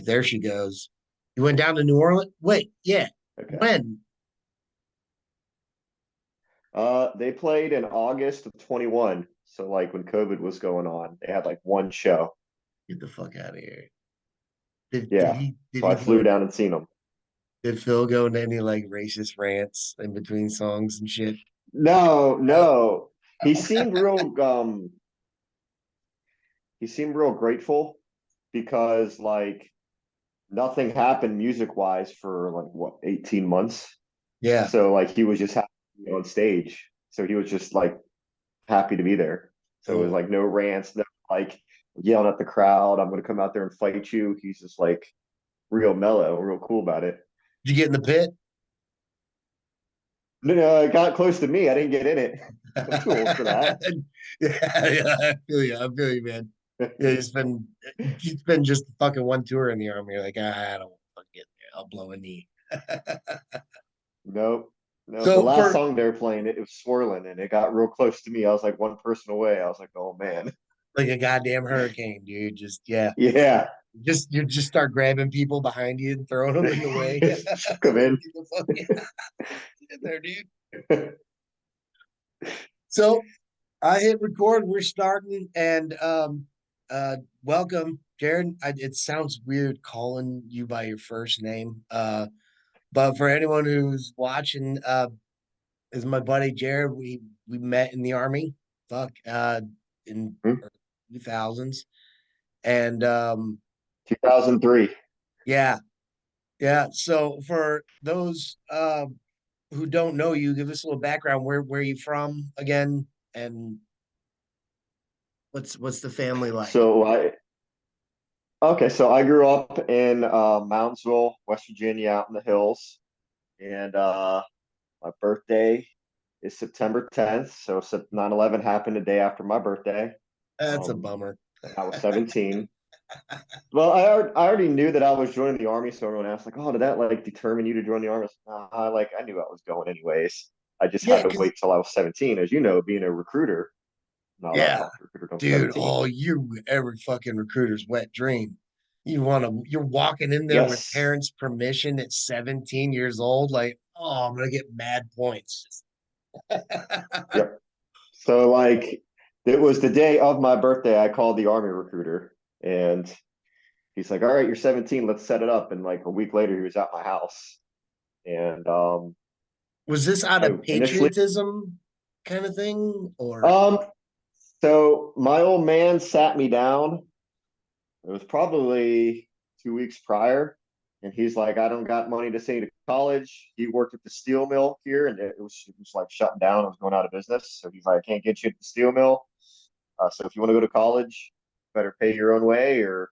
there she goes. You went down to New Orleans? Wait, yeah. Okay. When? They played in August of 21. So like when COVID was going on, they had like one show. Get the fuck out of here. Did Yeah. he So I flew down and seen them. did Phil go into any like racist rants in between songs and shit? No, Uh, no. He seemed real he seemed real grateful because like nothing happened music wise for like what 18 months. yeah. So like he was just happy to be on stage. So he was just like happy to be there. So it was Oh, like no rants, no like yelling at the crowd, I'm gonna come out there and fight you. He's just like real mellow, real cool about it. did you get in the pit? No, no, it got close to me. I didn't get in it. I'm too old for Yeah, that. yeah, I feel you. I feel you, man. Yeah, you spend just fucking one tour in the army. You're like, I don't fucking get there. I'll blow a knee. Nope. Nope. The So last for song they were playing, it was swirling and it got real close to me. I was like one person away. I was like, oh man. like a goddamn hurricane, dude. Just yeah. Yeah. You just start grabbing people behind you and throwing them in the way. Shook him Like in. get the fuck in there, dude. So I hit record. We're starting, and welcome, Jared. It sounds weird calling you by your first name, but for anyone who's watching, is my buddy Jared. We met in the army, fuck, in 2000s, and 2003. yeah, yeah. So for those who don't know you, give us a little background. Where you from again, and what's the family like? So I okay, so I grew up in Moundsville, West Virginia, out in the hills, and my birthday is September 10th. So 9/11 happened the day after my birthday. That's a Um, bummer. I was 17. Well, I already knew that I was joining the army, so everyone asked like, "Oh, did that like determine you to join the army?" I was like, nah, like I knew I was going anyways. I just Yeah, had to because wait till I was 17, as you know, being a recruiter. No, that yeah, not a recruiter until dude. 17. Oh, you every fucking recruiter's wet dream. You're walking in there with Yes. parents' permission at 17 years old, like, oh, I'm gonna get mad points. Yep. So like it was the day of my birthday. I called the army recruiter, and he's like, "All right, you're 17. Let's set it up." And like a week later, he was at my house, and Was this out I of initially patriotism kind of thing, or um so my old man sat me down. It was probably 2 weeks prior, and he's like, "I don't got money to send you to college." He worked at the steel mill here, and it was like shutting down. It was going out of business. So he's like, "I can't get you at the steel mill. So if you want to go to college, you better pay your own way, or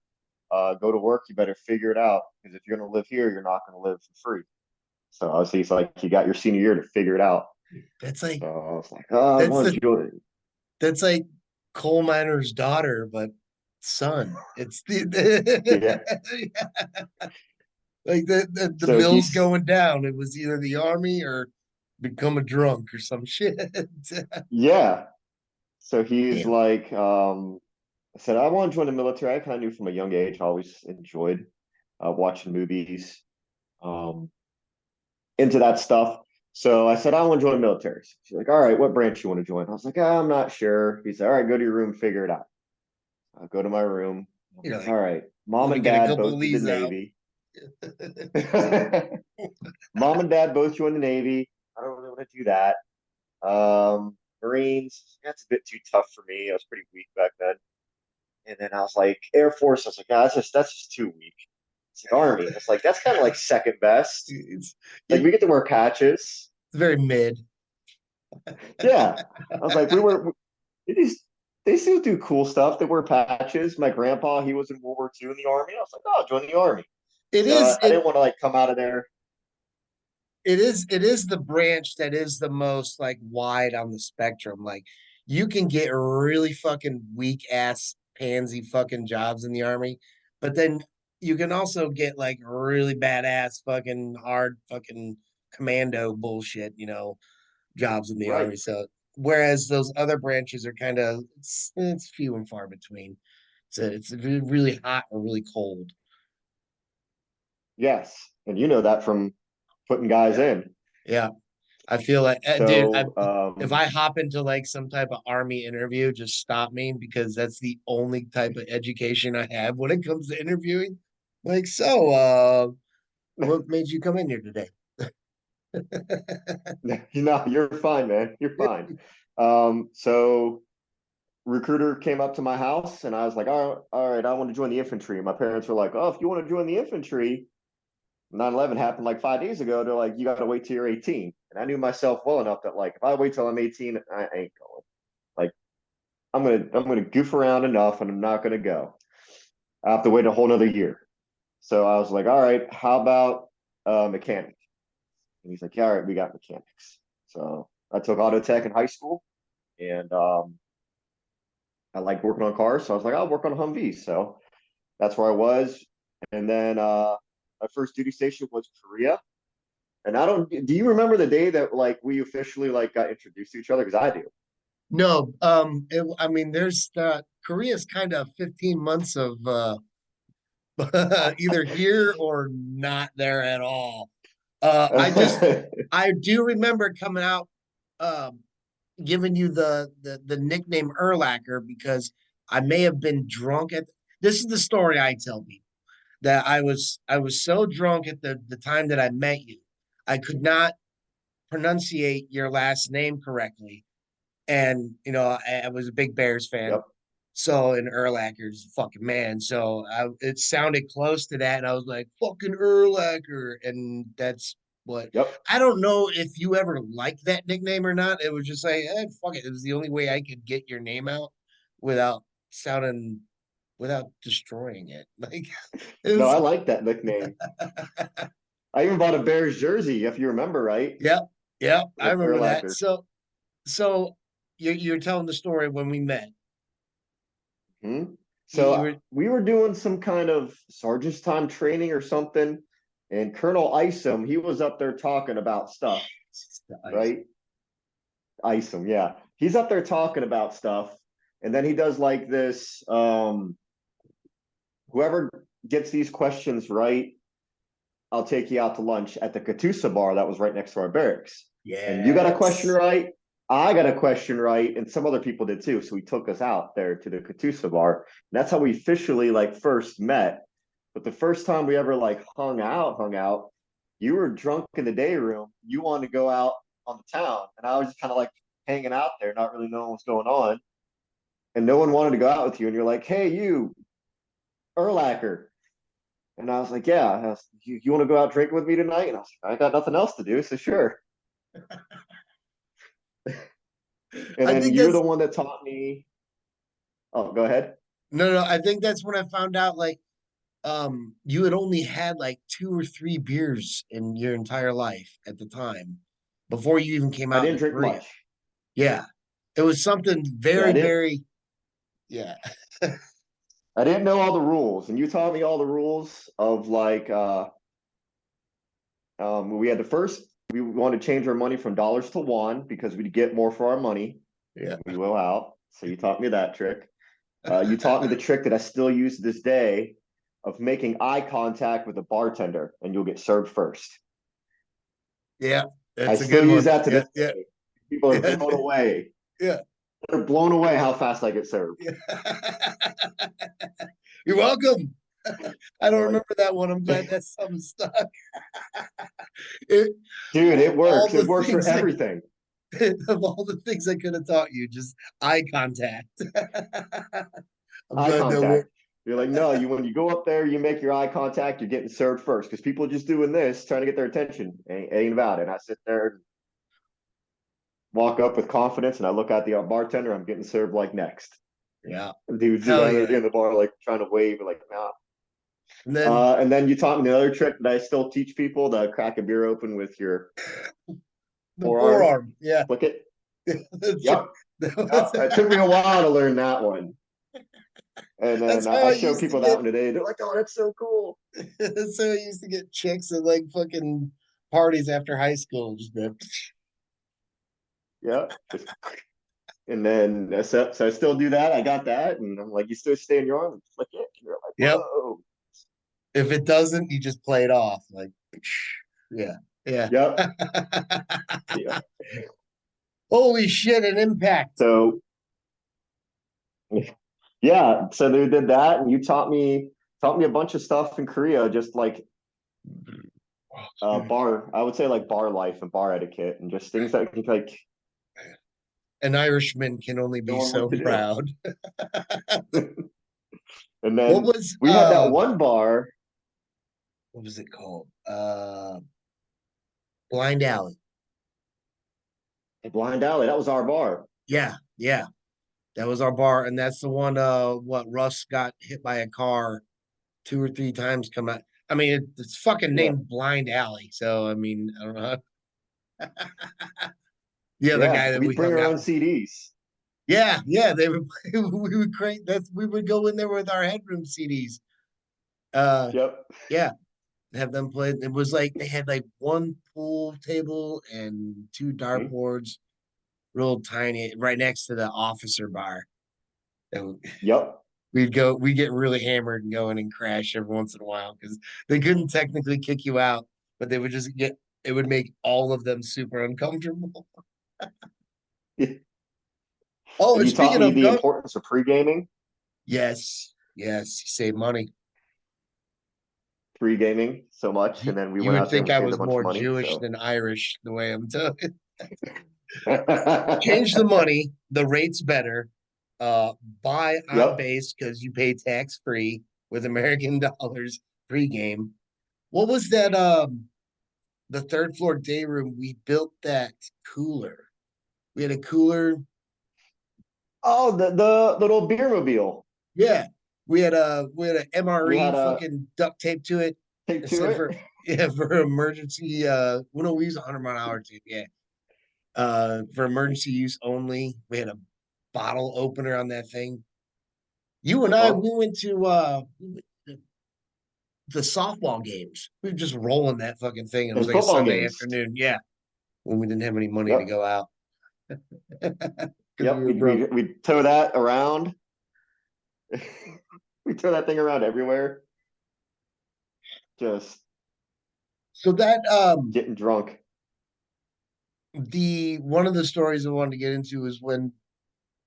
go to work. You better figure it out because if you're going to live here, you're not going to live for free." So he's like, "You got your senior year to figure it out." that's like So I was like, "Oh, I that's want the to join." that's like coal miner's daughter, but son. It's the Yeah. like the So mill's he's going down. It was either the army or become a drunk or some shit. yeah. So he's Damn. like, I said, I want to join the military. I kind of knew from a young age, I always enjoyed watching movies, um, into that stuff. So I said, I want to join the military. She's like, all right, what branch you want to join? I was like, I'm not sure. He said, all right, go to your room, figure it out. I go to my room. I'm You're like, like, all right, mom let me and get a dad couple both of did the these out. Navy. Mom and dad both joined the Navy. I don't really want to do that. Marines, that's a bit too tough for me. I was pretty weak back then. And then I was like, Air Force, I was like, "Ah, that's just too weak." It's like Army. It's like that's kind of like second best. It's Like it's we get to wear patches. very mid. Yeah. I was like, they just they still do cool stuff. They wear patches. My grandpa, he was in World War II in the army. I was like, oh, join the army. It So is I it didn't want to like come out of there. it is the branch that is the most like wide on the spectrum. Like you can get really fucking weak ass pansy fucking jobs in the army, but then you can also get like really badass fucking hard fucking commando bullshit, jobs in the Right. army. So whereas those other branches are kind of it's few and far between. It's really hot or really cold. Yes, and you know that from putting guys Yeah. in. Yeah. I feel like, dude, So, if I hop into like some type of army interview, just stop me because that's the only type of education I have when it comes to interviewing. Like, so, what made you come in here today? you're fine, man. You're fine. So recruiter came up to my house and I was like, all right, I want to join the infantry. And my parents were like, oh, if you want to join the infantry, 9/11 happened like 5 days ago. They're like, you got to wait till you're 18. And I knew myself well enough that like, if I wait till I'm 18, I ain't going. Like, I'm gonna goof around enough, and I'm not gonna go. I have to wait a whole nother year. So I was like, all right, how about mechanic? And he's like, yeah, all right, we got mechanics. So I took auto tech in high school, and I like working on cars. So I was like, I'll work on Humvees. So that's where I was. And then my first duty station was Korea. And I don't, do you remember the day that like we officially like got introduced to each other? Because I do. No, I mean, there's Korea's kind of 15 months of either here or not there at all. I do remember coming out, um, giving you the nickname Erlacher because I may have been drunk at. This is the story I tell people that I was so drunk at the time that I met you, I could not pronunciate your last name correctly, and I was a big Bears fan. Yep. So and Erlacher's a fucking man. So it sounded close to that, and I was like, "Fucking Erlacher," and that's what Yep. I don't know if you ever liked that nickname or not. It was just like, fuck it. It was the only way I could get your name out without sounding, without destroying it. Like it No, I was, like that nickname. I even bought a Bears jersey, if you remember, right? yeah, yeah. I With remember that. Urlacher. So you're telling the story when we met. Hmm. You So were we were doing some kind of sergeant's time training or something, and Colonel Isom, he was up there talking about stuff, the ice. right? Isom, yeah. He's up there talking about stuff, and then he does like this, whoever gets these questions right, I'll take you out to lunch at the Katusa bar that was right next to our barracks. And you got a question Yes. right, I got a question right, and some other people did too. So he took us out there to the Katusa bar. And that's how we officially like first met. But the first time we ever like hung out, you were drunk in the day room. You wanted to go out on the town, and I was just kind of like hanging out there, not really knowing what's going on. And no one wanted to go out with you. And you're like, "Hey, you, Erlacher." And I was like, yeah, you want to go out drinking with me tonight? And I was like, I got nothing else to do, so sure. And I then think you're the that's one that taught me. Oh, go ahead. no. I think that's when I found out like you had only had like two or three beers in your entire life at the time before you even came I out didn't to drink Korea. much. Yeah. It was something Yeah, very, very, yeah. I didn't know all the rules, and you taught me all the rules of like we had to first we wanted to change our money from dollars to won because we'd get more for our money Yeah. when we go out. So you taught me that trick. You taught me the trick that I still use to this day of making eye contact with a bartender, and you'll get served first. Yeah. I That's a still good use one. that to Yeah. this Yeah. day. People are Yeah. blown away. Yeah. They're blown away how fast I get served. Yeah. You're welcome. I don't They're like, remember that one. I'm glad that's something stuck. It, dude, of it all works. the It works for things I everything. of all the things I could have taught you, just eye contact. I'm Eye glad that contact. worked. You're like, no, you when you go up there, you make your eye contact, you're getting served first. Because people just doing this, trying to get their attention. Ain't about it. And I sit there and walk up with confidence and I look at the bartender, I'm getting served like next. Yeah. Dude's Hell down yeah. there in the bar, like trying to wave, like, nah. And then And then you taught me another trick that I still teach people to crack a beer open with your the forearm, forearm. Yeah. flick it. That's, Yep. Yep. It took me a while to learn that one. And then that's how I I show used to people that get one today. They're like, oh, that's so cool. that's how I used to get chicks at like fucking parties after high school. Just be Yeah. Just, and then so I still do that. I got that. And I'm like, you still stay in your arm and flick it. And you're like, yep. whoa. If it doesn't, you just play it off. Like, yeah, yeah. Yep. Yeah. Holy shit, an impact. So yeah, so they did that, and you taught me a bunch of stuff in Korea, just like bar. I would say like bar life and bar etiquette, and just things that like An Irishman can only no be one wants so to do. proud. And What then was we had that one bar, what was it called? Blind Alley. at Blind Alley. That was our bar. Yeah, yeah. That was our bar, and that's the one what Russ got hit by a car two or three times come out. I mean, it's fucking Yeah, named Blind Alley. So I mean, I don't know. The other yeah. guy that we We'd bring hung our out own with. CDs. Yeah, yeah, they would we would create that we would go in there with our headroom CDs. Uh Yep. yeah, have them play. It was like they had like one pool table and two Mhm. dartboards, real tiny, right next to the officer bar. And Yep. we get really hammered and go in and crash every once in a while because they couldn't technically kick you out, but they would just get it would make all of them super uncomfortable. Oh, And and you taught speaking me of the importance of pre-gaming. yes, yes, you save money. Pre-gaming so much, and then we You went would out there and think we I saved a was bunch of more money. Jewish So than Irish, the way I'm telling you. Change the money, the rate's better. Uh, buy on yep. base because you pay tax free with American dollars pregame. What was that? The third floor day room. We built that cooler. We had a cooler. Oh, the little beer mobile. Yeah, we had a You MRE had a fucking duct tape to it. take It to said it. for yeah for emergency. Well, no, we use 100 mile an hour tape. Yeah, for emergency use only. We had a bottle opener on that thing. You and I, Uh-huh. we went to the softball games. We were just rolling that fucking thing. It was And like a football Sunday games. afternoon. Yeah, when we didn't have any money to Yep. go out because we Yep. were broke. We tow that around. We tow that thing around everywhere. Just So that getting drunk. the one of the stories I wanted to get into is when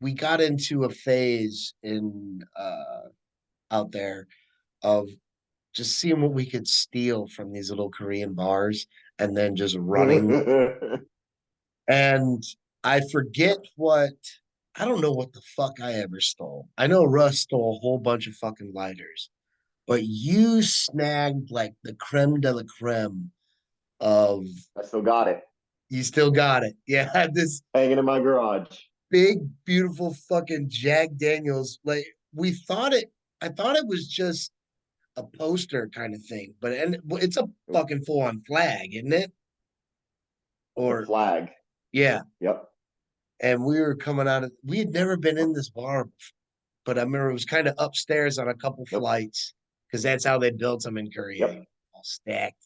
we got into a phase in out there of just seeing what we could steal from these little Korean bars and then just running. And I forget what I don't know what the fuck I ever stole. I know Russ stole a whole bunch of fucking lighters, but you snagged like the creme de la creme of I still got it you still got it. Yeah, this hanging in my garage. big, beautiful fucking Jack Daniels. Like we thought it, I thought it was just a poster kind of thing, but and it's a fucking full on flag, isn't it? It's a Or flag. yeah. Yep. And we were coming out of we had never been in this bar, but I remember it was kind of upstairs on a couple Nope. flights because that's how they built them in Korea, Yep. all stacked.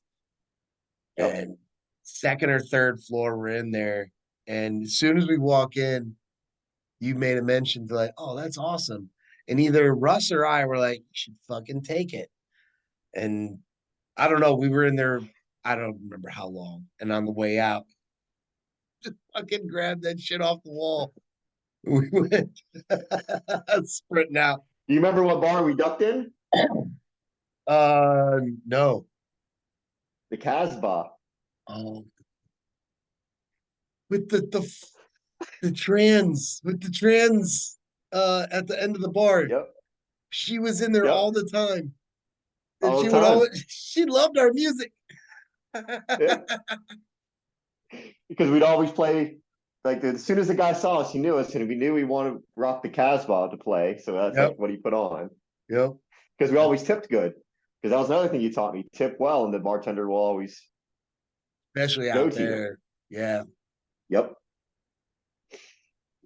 Yep. And second or third floor, we're in there, and as soon as we walk in, you made a mention to like, oh, that's awesome. And either Russ or I were like, you should fucking take it. And I don't know, we were in there, I don't remember how long. And on the way out, just fucking grabbed that shit off the wall. We went sprinting out. Do you remember what bar we ducked in? No. The Casbah. Oh, with the trans at the end of the bar. Yep. She was in there all Yep. the time. And All she the would time. always she loved our music. Yeah. Because we'd always play like as soon as the guy saw us, he knew us, and we knew we wanted to rock the Casbah to play. So that's like Yep. what he put on. Yep. Because we Yep. always tipped good. Because that was another thing you taught me. Tip well, and the bartender will always Especially go out to you. there. Yeah. Yep.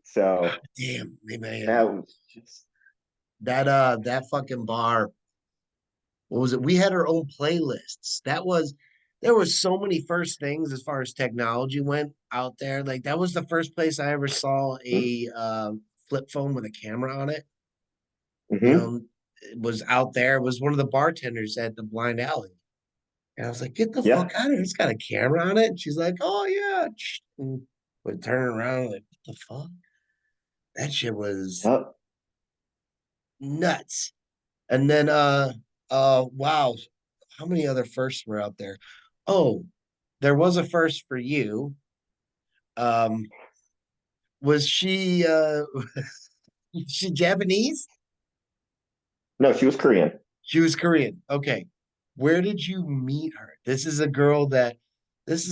So Damn, they may have that was just that fucking bar. What was it? We had our own playlists. That was there was so many first things as far as technology went out there. Like that was the first place I ever saw mm-hmm. a flip phone with a camera on it. You Mm-hmm. know, was out there. It was one of the bartenders at the blind alley. And I was like, get the fuck Yeah. out of here. It's got a camera on it. And she's like, oh yeah. And would turn around like, what the fuck? That shit was Yep. nuts. And then wow, how many other firsts were out there? Oh, there was a first for you. Um, was she Japanese? No, she was Korean. She was Korean. Okay. Where did you meet her? This is a girl that as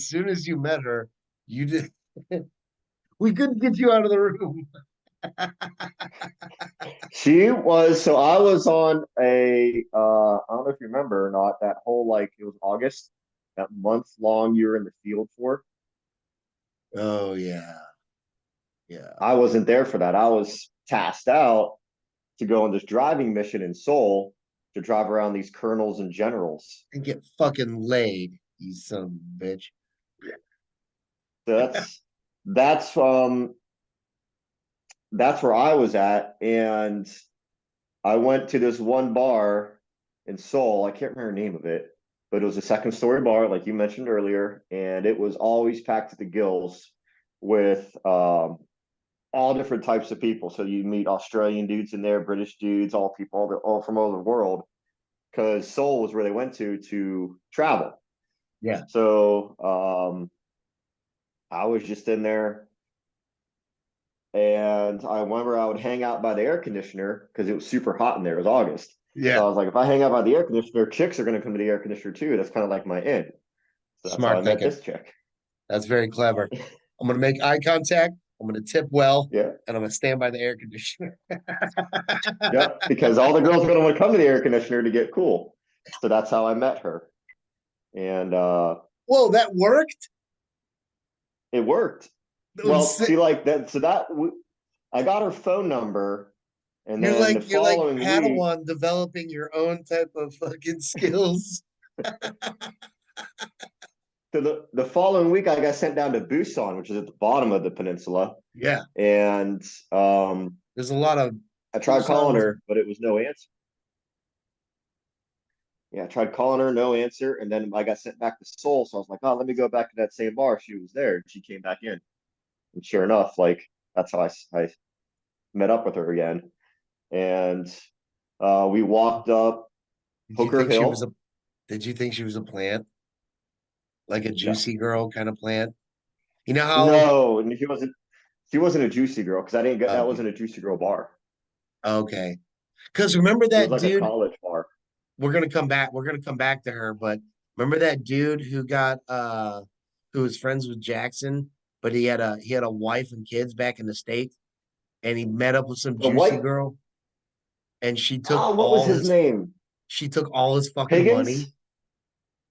soon as you met her, you did we couldn't get you out of the room. She was so I was on I don't know if you remember or not, that whole like it was August, that month long you were in the field for. Oh yeah. Yeah. I wasn't there for that. I was tasked out to go on this driving mission in Seoul to drive around these colonels and generals. And get fucking laid, you son of a bitch. So that's that's where I was at. And I went to this one bar in Seoul. I can't remember the name of it, but it was a second story bar, like you mentioned earlier, and it was always packed to the gills with all different types of people. So you meet Australian dudes in there, British dudes, all people, all from all over the world, because Seoul was where they went to travel. Yeah. So I was just in there, and I remember I would hang out by the air conditioner because it was super hot in there. It was August. So Yeah. I was like, if I hang out by the air conditioner, chicks are going to come to the air conditioner too. That's kind of like my in. So that's how I Smart met thinking. this chick. That's very clever. I'm gonna make eye contact. I'm gonna tip well, Yeah. and I'm gonna stand by the air conditioner. Yep. Because all the girls are going to want to come to the air conditioner to get cool. So that's how I met her. And Whoa, that worked. it worked. That was Well, sick. see, like that. So I got her phone number. And You're then like the you're like following week, Padawan developing your own type of fucking skills. the following week, I got sent down to Busan, which is at the bottom of the peninsula. Yeah, And there's a lot of I tried calling Busan's. her, but it was no answer. Yeah, I tried calling her, no answer. And then I got sent back to Seoul. So I was like, oh, let me go back to that same bar. She was there. And she came back in. And sure enough, like that's how I met up with her again. And we walked up Did you Hooker think she was a Hill. did you think she was a plant? Like a No, juicy girl kind of plant? You know how no, and she wasn't a juicy girl because I didn't get that okay. wasn't a juicy girl bar. Okay. Because remember It was that like a dude college bar. we're gonna come back to her, but remember that dude who was friends with Jackson, but he had a wife and kids back in the States, and he met up with some The juicy white, girl, and she took oh, what was all his his name? she took all his fucking money. Higgins?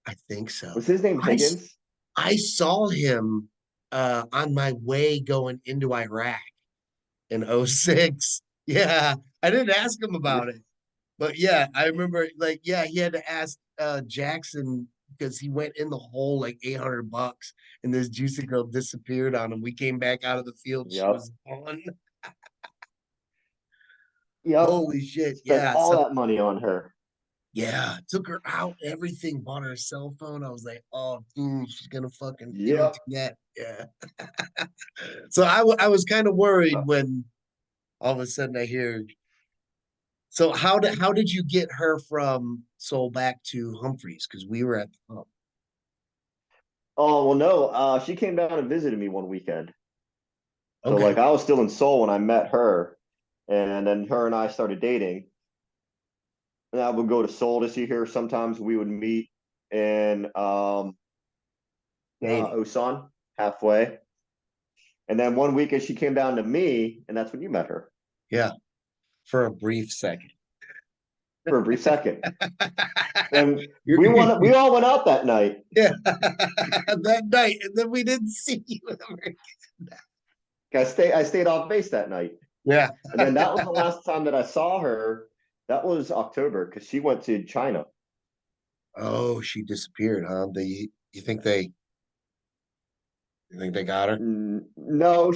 I think so. Was his name I s- Higgins? I saw him on my way going into Iraq in '06. Yeah, I didn't ask him about it. But yeah, I remember like yeah, he had to ask Jackson because he went in the hole like $800 and this juicy girl disappeared on him. We came back out of the field, she Yep. was gone. Yep. Holy shit. Spent Yeah. all So that money on her. yeah, took her out, everything, bought her a cell phone. I was like, oh dude, she's gonna fucking give it Yep. to that. Yeah. So I was kind of worried when all of a sudden I hear so how did you get her from Seoul back to Humphreys? Because we were at the pump. Oh, well, no. She came down and visited me one weekend. So Okay. like I was still in Seoul when I met her, and then her and I started dating. And I would go to Seoul to see her. Sometimes we would meet in Dating. Osan halfway. And then one weekend she came down to me, and that's when you met her Yeah, for a brief second. for a brief second. And You're- we all went out that night. yeah, that night, and then we didn't see you ever again. I stayed off base that night. Yeah. And then that was the last time that I saw her. That was October because she went to China. Oh, she disappeared, huh? You think they got her? No,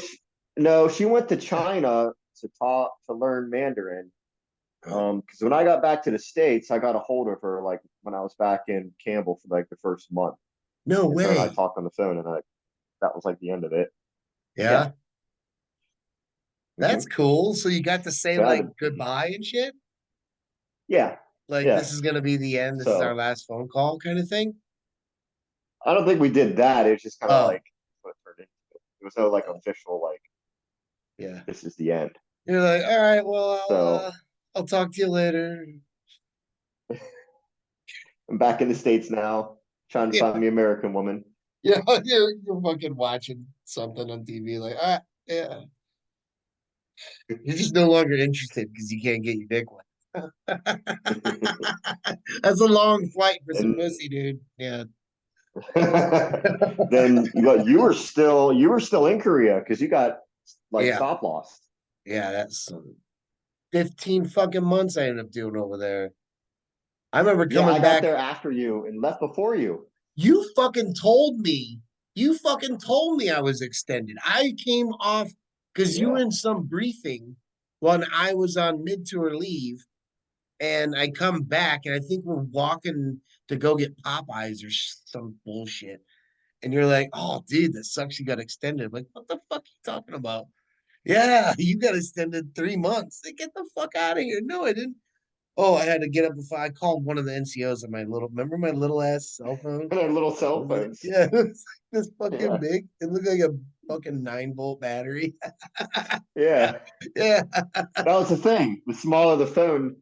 no, she went to China to talk to learn Mandarin, Oh, Because when I got back to the States, I got a hold of her like when I was back in Campbell for like the first month, no and her and I way. talked on the phone, and like that was like the end of it. Yeah. Yeah, that's Hmm. cool. So you got to say So I had like to, goodbye and shit. yeah, Like yeah. this is gonna be the end. This is our So last phone call, kind of thing. I don't think we did that. It was just kind of Oh, like what it turned into. It was no like oh, official like yeah. this is the end. You're like, all right, well, So I'll talk to you later. I'm back in the States now, trying to Yeah, find me American woman. yeah, you're fucking watching something on TV, like, yeah. You're just no longer interested because you can't get your dick wet. That's a long flight for some And pussy, dude. Yeah, then you were still in Korea because you got like yeah, stop lost. yeah. That's 15 fucking months I ended up doing over there. I remember Yeah, coming I got back. there after you and left before you. You fucking told me. You fucking told me I was extended. I came off because you were Yeah. in some briefing when I was on mid tour leave, and I come back, and I think we're walking to go get Popeyes or some bullshit. And you're like, "Oh, dude, that sucks. You got extended." I'm like, what the fuck are you talking about? Yeah, you got extended 3 months. Like, get the fuck out of here. No, I didn't. Oh, I had to get up before I called one of the NCOs on my little. Remember my little ass cell phone? And our little It cell was like, phones. yeah, it was like this fucking Yeah. big. It looked like a fucking 9-volt battery. Yeah. Yeah, That was the thing. The smaller the phone,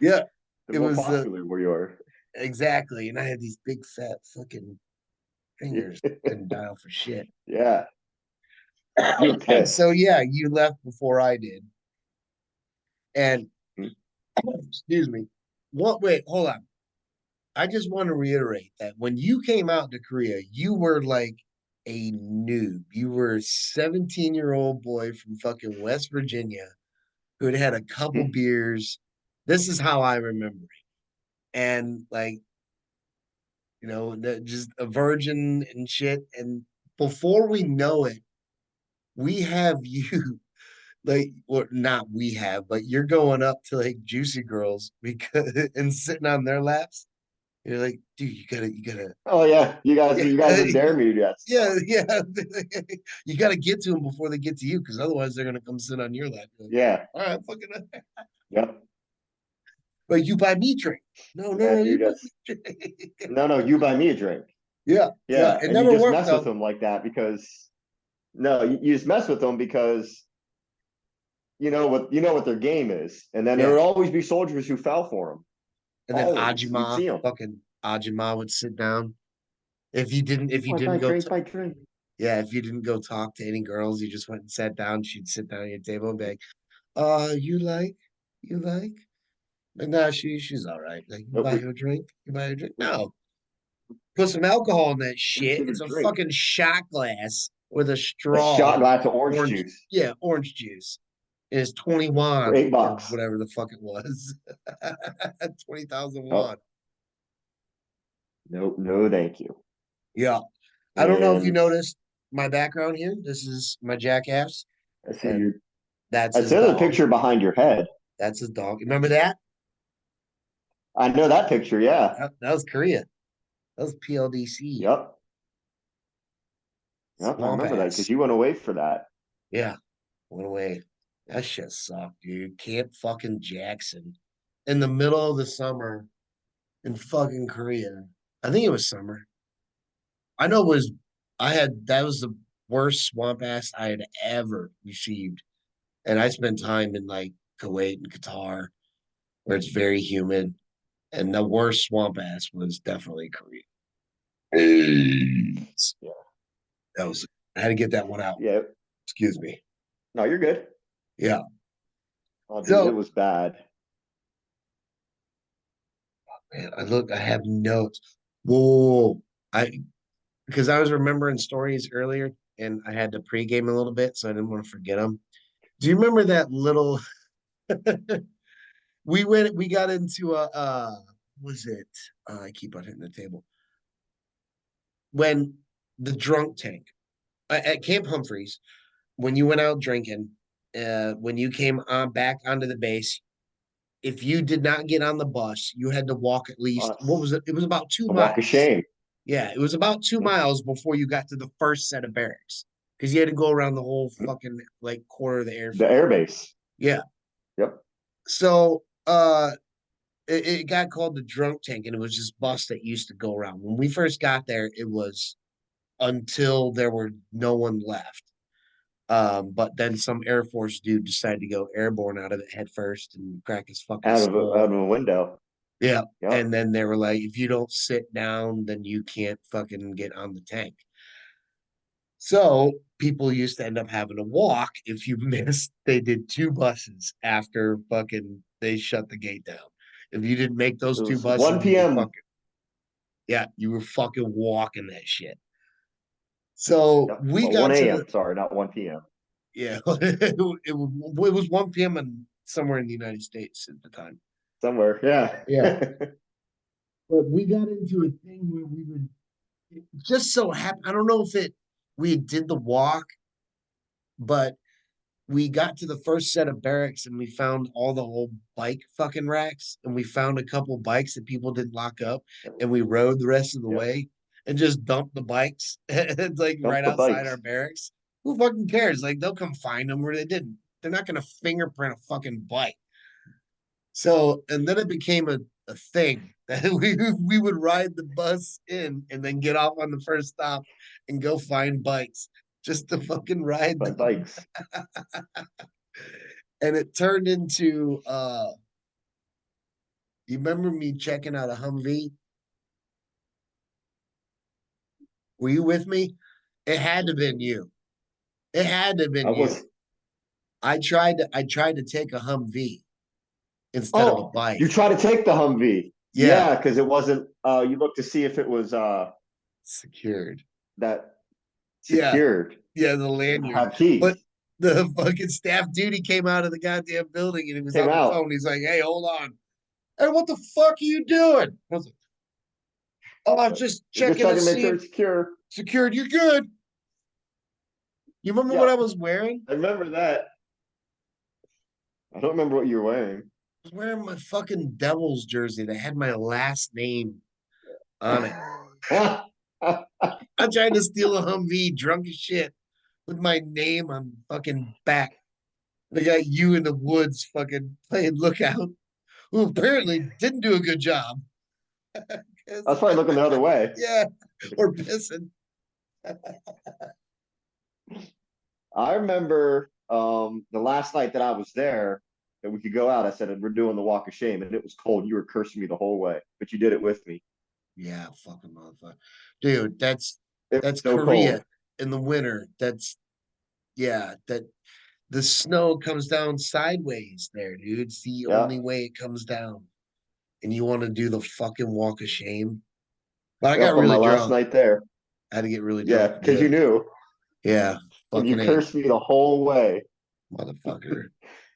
yeah. the It more was popular we are. exactly, and I had these big fat fucking fingers. Couldn't dial for shit. Yeah. You were So pissed. yeah, you left before I did, and excuse me. What? Wait, hold on. I just want to reiterate that when you came out to Korea, you were like a noob. You were a 17-year-old boy from fucking West Virginia who had had a couple beers. This is how I remember it. And like, just a virgin and shit. And before we know it, we have you like, or not we have, but you're going up to like juicy girls because and sitting on their laps. You're like, dude, you gotta, Oh yeah. You guys yeah, would dare me to do that yeah, stuff. yeah. You gotta get to them before they get to you, because otherwise they're gonna come sit on your lap. You're like, Yeah. all right, fucking, Yep. but you buy me drink. No, no, no, And you you buy me just drink. no, you buy me a drink. Yeah, yeah. Yeah. It And you never just worked mess with though. them like that because no, you just mess with them because you know what their game is. And then there Yeah. would always be soldiers who fell for them. And then Always. You'd Ajima, see them. fucking Ajima would sit down. If you Like my didn't go, drink, my drink. yeah, if you didn't go talk to any girls, you just went and sat down. She'd sit down at your table and be like, you like? Like, nah, she's all right. Like, you Nope, buy her a drink? You buy her a drink? No, put some alcohol in that we just shit. get a It's a drink. fucking shot glass with a A straw shot of glass of orange orange, juice yeah, orange juice. And it's for 20 won or $8. whatever the fuck it was. 20,000 Oh, won. no, no, thank you. Yeah. I don't know if you And noticed my background here. This is my jackass, I see and you. that's I his see the dog. picture behind your head. That's his dog. Remember that? I know that picture. Yeah. That was Korea. That was PLDC. Yep. Yep. I Swamp remember that because ass. you went away for that. Yeah. Went away. That shit sucked, dude. Camp fucking Jackson in the middle of the summer in fucking Korea. I think it was summer. I know it was, that was the worst swamp ass I had ever received. And I spent time in like Kuwait and Qatar where it's very humid. And the worst swamp ass was definitely Korea. Yeah. That was, I had to get that one out. Yeah. Excuse me. No, you're good. Yeah. Oh, dude, it So, was bad. man, I have notes. Whoa. I, because I was remembering stories earlier and I had to pregame a little bit, so I didn't want to forget them. Do you remember that little, we got into was it, I keep on hitting the table, when the drunk tank at Camp Humphreys, when you went out drinking, when you came on back onto the base, if you did not get on the bus, you had to walk at least, what was Us. it? It was about two The walk of miles. shame. Yeah, it was about 2 miles before you got to the first set of barracks because you had to go around the whole fucking like quarter of the The airfield. airbase. Yeah. Yep. So it got called the drunk tank, and it was this bus that used to go around. When we first got there, it was until there were no one left. But then some Air Force dude decided to go airborne out of it head first and crack his fucking Out skull. of a window. Yeah. Yep. And then they were like, if you don't sit down, then you can't fucking get on the tank. So people used to end up having to walk. If you missed, they did two buses after fucking they shut the gate down. If you didn't make It those two was buses, 1 you were p.m. fucking, yeah, you were fucking walking that shit. So Yep. we Well, 1 got to the, a.m. Sorry, not 1 p.m. yeah, it was 1 p.m. and somewhere in the United States at the time. Somewhere. Yeah. Yeah. But we got into a thing where we would it just so happen. I don't know if we did the walk, but we got to the first set of barracks and we found all the old bike fucking racks and we found a couple bikes that people didn't lock up and we rode the rest of the Yep. way and just dumped the bikes. It's like right Dump the outside our bikes. barracks. Who fucking cares? Like they'll come find them where they didn't. They're not gonna fingerprint a fucking bike. So and then it became a thing that we would ride the bus in and then get off on the first stop and go find bikes just to fucking ride But them. bikes. And it turned into you remember me checking out a Humvee? Were you with me? It had to have been you. It had to have I been you. was. I tried to take a Humvee instead of a Oh, you bike. try to take the Humvee. Yeah, Yeah, because it wasn't. You looked to see if it was secured. that Yeah, secured. yeah, the Didn't lanyard. have keys. But the fucking staff duty came out of the goddamn building and he was Came on the out. phone. He's like, "Hey, hold on. Hey, what the fuck are you doing?" I was like, "Oh, I'm just We're just checking to checking to make see sure if it's secure. secured. You're good." You remember what I Yep. was wearing? I remember that. I don't remember what you were wearing. I was wearing my fucking Devils jersey that had my last name on it. I tried to steal a Humvee, drunk as shit, with my name on fucking back. They got you in the woods fucking playing lookout, who apparently didn't do a good job. I was probably looking the other way. Yeah, or pissing. I remember the last night that I was there that we could go out. I said we're doing the walk of shame, and it was cold. You were cursing me the whole way, but you did it with me. Yeah, fucking motherfucker. Dude, that's It was that's so Korea cold. in the winter. That's yeah, that the snow comes down sideways there, dude. It's the Yeah. only way it comes down. And you want to do the fucking walk of shame. But I got Yep. On my really last drunk. night there. I had to get really Yeah, drunk to because do you it. knew, Yeah, and you fucking A, cursed me the whole way. motherfucker.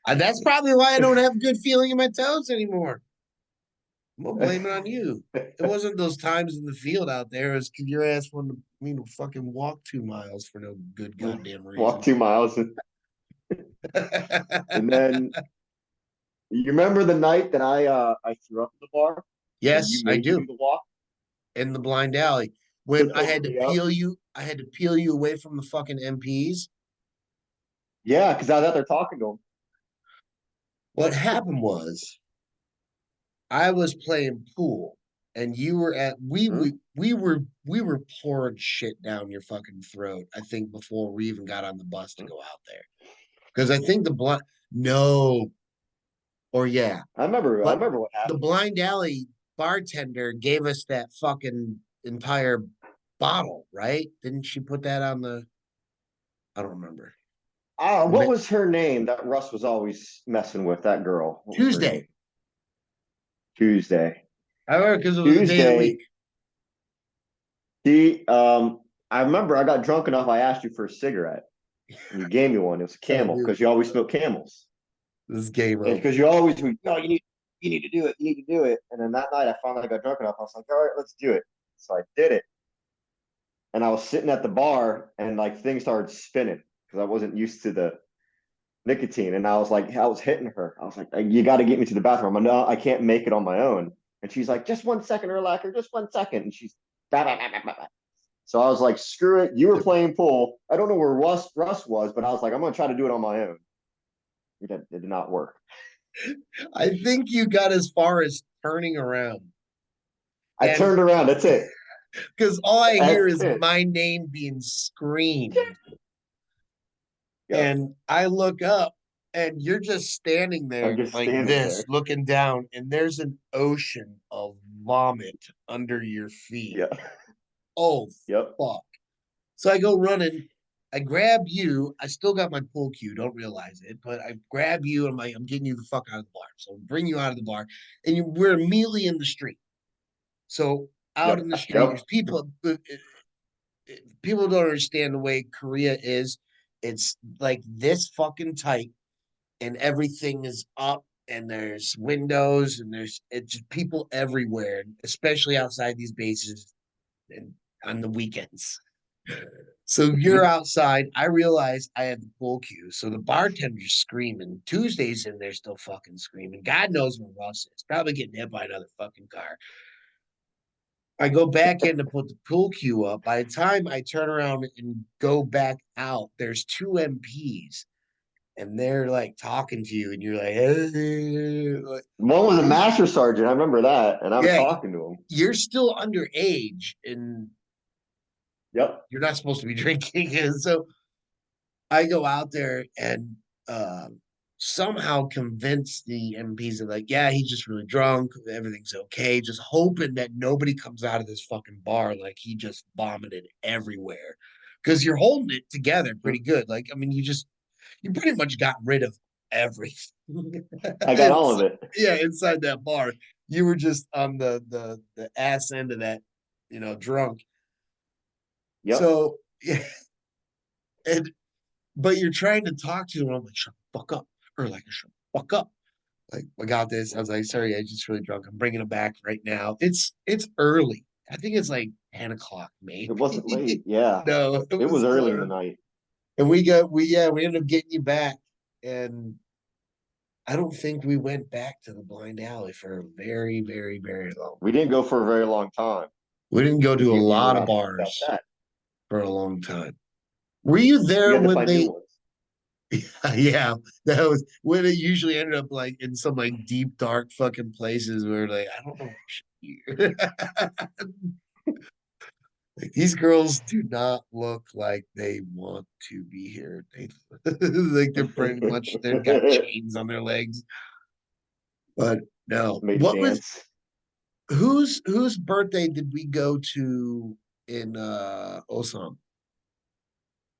That's probably why I don't have a good feeling in my toes anymore. I'm gonna blame it on you. It wasn't those times in the field out there. It was 'cause your ass wanted to, fucking walk 2 miles for no good goddamn Walk reason. 2 miles, and then you remember the night that I threw up at the bar, and Yes, you I made me do do. the walk In the blind alley. to When pick me up. I had to peel you away from the fucking MPs. Yeah, because I was out there talking to him. What happened was I was playing pool and you were at Hmm? we were pouring shit down your fucking throat, I think, before we even got on the bus to go out there. Because I think the blind no, or yeah, I but remember what the happened. blind alley bartender gave us that fucking entire bottle, right? Didn't she put that on the I don't remember. What was her name that Russ was always messing with? That girl. What was her name? Tuesday. Tuesday. I remember because it was a day of the week. Tuesday. He I remember I got drunk enough. I asked you for a cigarette, and you gave me one. It was a I Camel do. because you always smoke Camels, This is game and over. because you always no, you need to do it. You need to do it. And then that night, I finally got drunk enough. I was like, all right, let's do it. So I did it, and I was sitting at the bar, and like things started spinning because I wasn't used to nicotine. And I was hitting her. I was like, you got to get me to the bathroom. No, I can't make it on my own. And she's like, just 1 second, Erlacher, just 1 second. And she's, bah, bah, bah, bah, bah, bah. So I was like, screw it. You were playing pool. I don't know where Russ was, but I was like, I'm going to try to do it on my own. It did not work. I think you got as far as turning around. I And turned around. That's it. because all I hear That's is it. my name being screamed. Yep. And I look up and you're just standing I'm there just like standing this, there. looking down, and there's an ocean of vomit under your feet. Yeah. Oh, Yep. fuck. So I go running. I grab you. I still got my pool cue, don't realize it, but I grab you. I'm like, I'm getting you the fuck out of the bar. So I bring you out of the bar, and we're immediately in the street. So out in Yep. the street, Yep. there's people. People don't understand the way Korea is. It's like this fucking tight, and everything is up, and there's windows, and there's it's just people everywhere, especially outside these bases and on the weekends. So you're Mhm. outside. I realize I had the pool cue. So the bartender's screaming. Tuesday's in there still fucking screaming. God knows where Russ is. Probably getting hit by another fucking car. I go back in to put the pool cue up. By the time I turn around and go back out, there's two MPs and they're like talking to you, and you're like, hey, like, One was a you're, master sergeant. I remember that. And I'm yeah, talking to him. you're still underage and Yep. you're not supposed to be drinking. And so I go out there and uh, somehow convince the MPs that, like, yeah, he's just really drunk. Everything's okay. Just hoping that nobody comes out of this fucking bar like he just vomited everywhere. Because you're holding it together pretty good. Like, I mean, you pretty much got rid of everything. I got all of it. Yeah, inside that bar. You were just on the ass end of that, drunk. Yep. So yeah, and but you're trying to talk to him. I'm like, shut the fuck up. Or like, shut the fuck up. Like, I got this. I was like, sorry, I just really drunk. I'm bringing him back right now. It's early. I think it's like 10 o'clock, It maybe. wasn't late. Yeah. No, it It was was still early in the early. night. And we ended up getting you back. And I don't think we went back to the blind alley for a very, very, very long. We didn't go for a very long time We didn't go because to a you were lot of asking about bars that. for a long time. Were you We there had to when find new they ones. yeah, that was when it usually ended up like in some like deep dark fucking places where like I don't know here. Like these girls do not look like they want to be here. They like they're pretty much they've got chains on their legs. But no. Made a What was dance. whose birthday did we go to in Osan?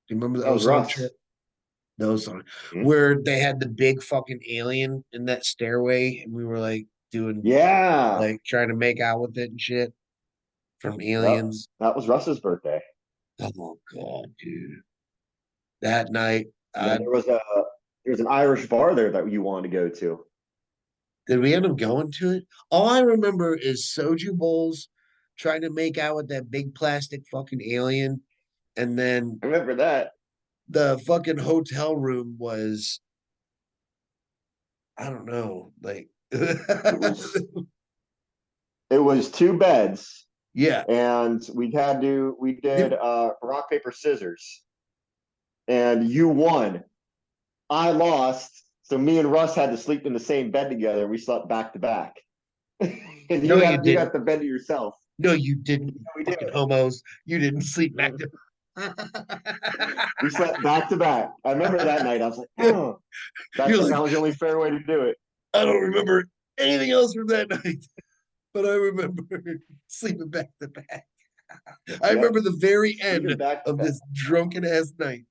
Do you remember the That was Osan trip? Russ. The Osan, Hmm? where they had the big fucking alien in that stairway, and we were like doing Yeah. like trying to make out with it and shit from Yep. aliens. That was Russ's birthday. Oh god, dude. That night, And then there was an Irish bar there that you wanted to go to. did we end up going to it? All I remember is soju bowls, trying to make out with that big plastic fucking alien, and then I remember that. the fucking hotel room was, I don't know, like It was it was two beds, yeah. and we did Did, rock paper scissors, and you won. I lost, so me and Russ had to sleep in the same bed together. We slept back to back, and no, you you didn't. got the bed to yourself. No, you didn't, you We did. fucking homos. You didn't sleep back to. We slept back to back. I remember that night. I was like, oh, You're that like, was the only fair way to do it. I don't remember anything else from that night, but I remember sleeping back to back. I remember Yep, the very sleeping end back to of back. this drunken ass night.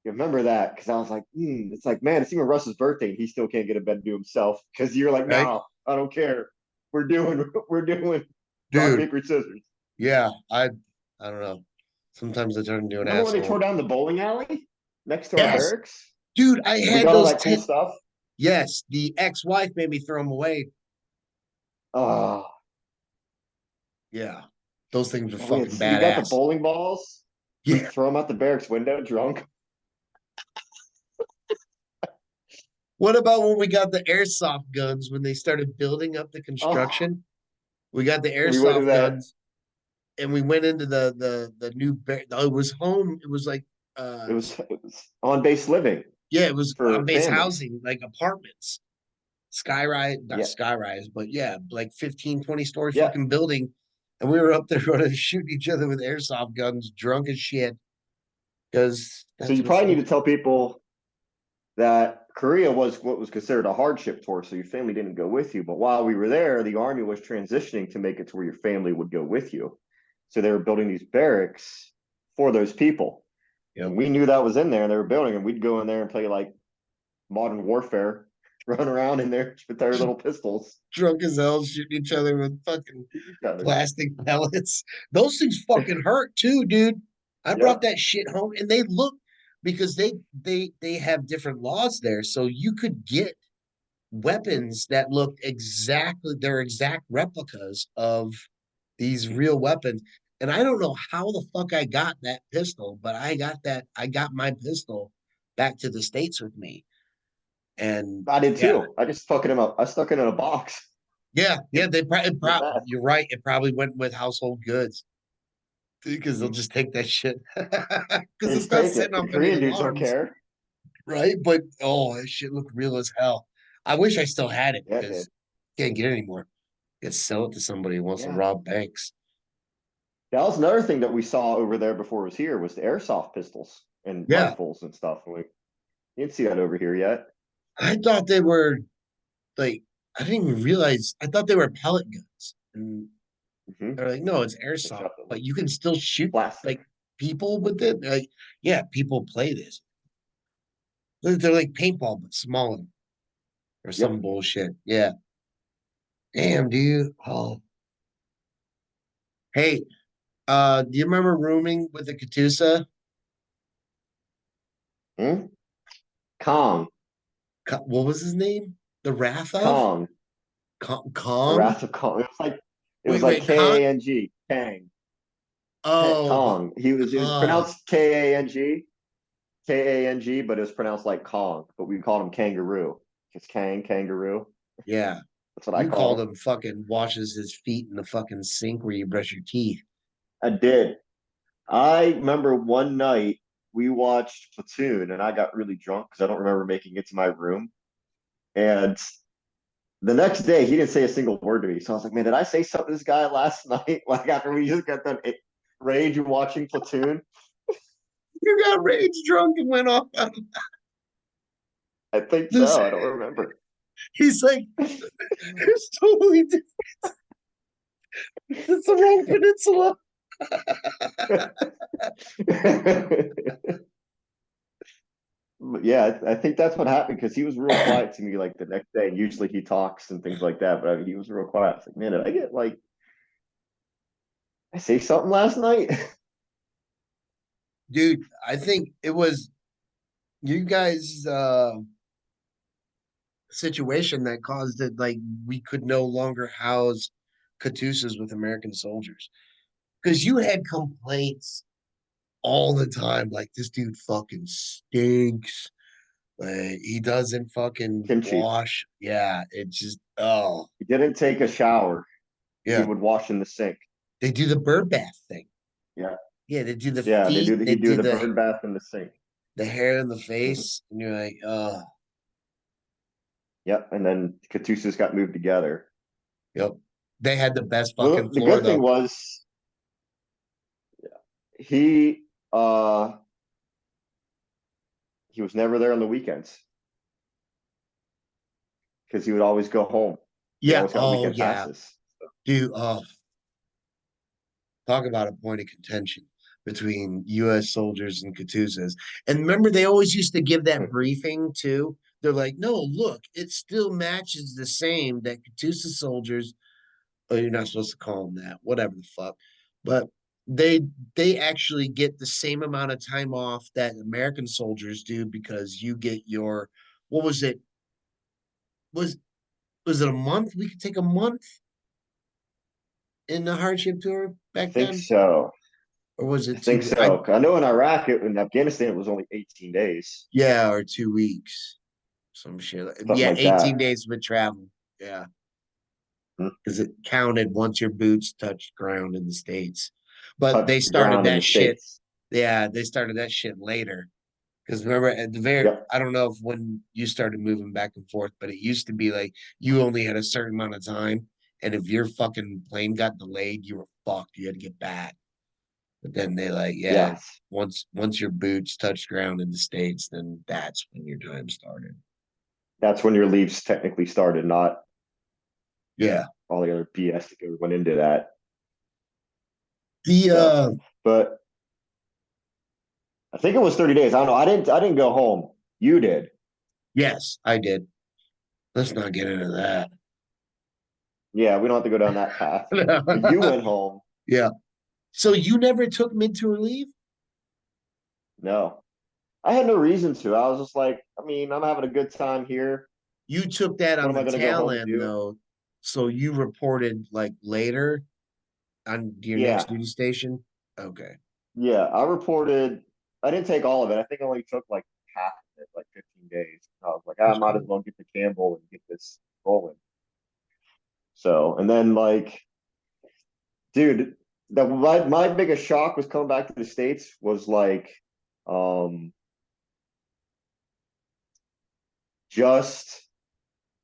You remember that because I was like, it's like, man, it's even Russ's birthday. He still can't get a bed to himself because you're like, Right, no, I don't care. We're doing rock dude. paper scissors. Yeah, I don't know. Sometimes I turn into an Remember when they tore asshole. down the bowling alley next to our Yes, barracks dude. I and we had got all those that cool 10. stuff? Yes, the ex-wife made me throw them away. Oh, Yeah, those things were and fucking we got the badass. bowling balls. We'd Yeah, throw them out the barracks window drunk. What about when we got the airsoft guns when they started building up the Oh, construction? We got the we went in airsoft that. guns and we went into the new it was home. It was like It was on base living yeah, it was on for base families. housing, like apartments. Skyrise, not Yeah, skyrise, but yeah, like 15, 20 story yeah. fucking building. And we were up there running, shooting each other with airsoft guns, drunk as shit, because So that's you what probably need fucking to tell people that Korea was what was considered a hardship tour, so your family didn't go with you. But while we were there, the army was transitioning to make it to where your family would go with you. So they were building these barracks for those people. yep. And we knew that was in there and they were building, and we'd go in there and play like modern warfare, run around in there with our little pistols. Drunk as hell, shooting each other with fucking Each other. plastic pellets. Those things fucking hurt too, dude. I brought Yep. that shit home and they look because they have different laws there. So you could get weapons that look exactly they're exact replicas of these real weapons. And I don't know how the fuck I got that pistol, but I got my pistol back to the States with me. And I did yeah, too. I just stuck it in a I stuck it in a box. yeah, they Did that. you're right. It probably went with household goods because they'll Mm-hmm. just take that shit because it's Just not take it. setting The off any Korean dudes don't alarms, care. right? But oh, that shit looked real as hell. I wish I still had it Yeah, it did. because can't get it anymore. You sell it to somebody who wants to Yeah. rob banks. That was another thing that we saw over there before it was here was the airsoft pistols and Yeah, rifles and stuff. You didn't see that over here yet. I thought they were like I didn't even realize. I thought they were pellet guns, and Mm-hmm. they're like, no, it's They airsoft, shot them but you can still shoot plastic. like people with it. Like, yeah, people play this. They're like paintball but smaller or some Yep. bullshit. Yeah, damn, dude. Oh, hey, do you remember rooming with the Katusa? Hmm? Kong. What was his name? The Wrath of Kong. The Kong. Wrath of Kong. It was Wait, like wait, Kong. Kang. Kang. Oh, Kong. It was Kong. pronounced Kang, but it was pronounced like Kong. But we called him Kangaroo. It's Kangaroo. Yeah. That's what I You call called him. him fucking washes his feet in the fucking sink where you brush your teeth. I did. I remember one night we watched Platoon and I got really drunk because I don't remember making it to my room. And the next day he didn't say a single word to me. So I was like, man, did I say something to this guy last night? Like after we just got done rage and watching Platoon? You got rage drunk and went off on I think this. so. I don't remember. He's like, it's totally different. It's the wrong peninsula. Yeah, I think that's what happened because he was real quiet to me like the next day. Usually he talks and things like that, but I mean, he was real quiet. I was like, man, did I get like I say something last night? Dude, I think it was you guys' situation that caused it like we could no longer house Katusas with American soldiers. Because you had complaints all the time, like this dude fucking stinks. Like he doesn't fucking Kimchi. wash. Yeah, it just oh He didn't take a shower. He yeah. would wash in the sink. They do the bird bath thing. Yeah. Yeah, they do the Yeah, feet, they he'd do do the bird bath in the sink. the hair in the Mhm. face, and you're like, oh, Yep. And then Katusas got moved together. yep. They had the best Well, fucking the floor good thing though. was he uh he was never there on the weekends because he would always go home. He Yeah. always got Oh weekend yeah, passes. dude. Oh, talk about a point of contention between U.S. soldiers and Katusas. And remember, they always used to give that briefing too. They're like, no, look, it still matches the same that Katusa soldiers. Oh, you're not supposed to call them that. Whatever the fuck. But they they actually get the same amount of time off that American soldiers do because you get your what was it? Was was it a month? We could take a month in the hardship tour I back think then, so. or was I it think 2 weeks? I so. I know in Iraq, in Afghanistan, it was only 18 days. yeah, or 2 weeks, some shit. something Yeah, like 18 that. days with travel. Yeah, Hmm. because it counted once your boots touched ground in the States. But they Touched the started ground in the that shit. States. Yeah, they started that shit later. Because remember at the very, Yep. I don't know if when you started moving back and forth, but it used to be like you only had a certain amount of time. And if your fucking plane got delayed, you were fucked. You had to get back. But then they like, yeah, Yes. once your boots touched ground in the States, then that's when your time started. That's when your leaves technically started, not Yeah. all the other BS that went into that. The So, but I think it was 30 days. I don't know. I didn't go home. You did. yes, I did. Let's not get into that. Yeah, we don't have to go down that path. But you went home. Yeah. So you never took mid-tour leave? No. I had no reason to. I was just like, I mean, I'm having a good time here. You took that What on am the I going to go tail home and end do? though. So you reported like later on your next Yeah. duty station? Okay. Yeah. I didn't take all of it. I think I only took like half of it, like 15 days. I was like, I That's might as cool. well get to Campbell and get this rolling. So, and then like, dude, my biggest shock was coming back to the States was like, um, just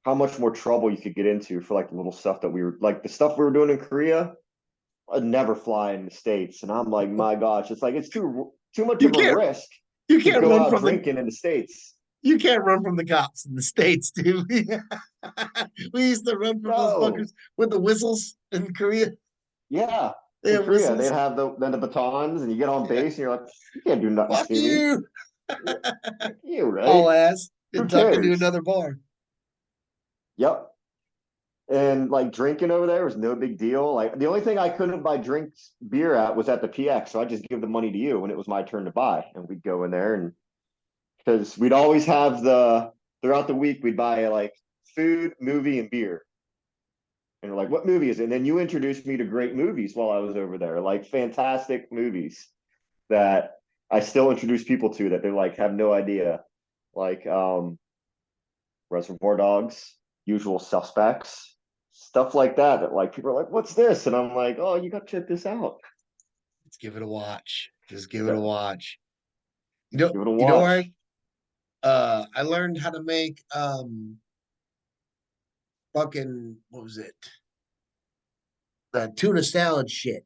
how much more trouble you could get into for like the little stuff that we were like the stuff we were doing in Korea. I'd never fly in the States, and I'm like, my gosh, it's like it's too much You of a can't risk you to can't go run out from the drinking in the States. you can't run from the cops in the States, dude. We used to run from those No, fuckers with the whistles in Korea. yeah, They in have Korea they'd whistles. have the batons, and you get on Yeah. base, and you're like, you can't do nothing Fuck to me. you. Fuck you, All right? ass Who and tuck into cares? another bar. Yep. And like drinking over there was no big deal. Like the only thing I couldn't buy drinks beer at was at the PX, so I just give the money to you when it was my turn to buy, and we'd go in there and because we'd always have the throughout the week we'd buy like food, movie, and beer. And we're like, what movie is it? And then you introduced me to great movies while I was over there, like fantastic movies that I still introduce people to that they like have no idea, like Reservoir Dogs, Usual Suspects, stuff like that. That like people are like, what's this? And I'm like, oh, you got to check this out. Let's give it a watch. Just give it a So watch. give it a You know where watch. I learned how to make fucking what was it? The tuna salad shit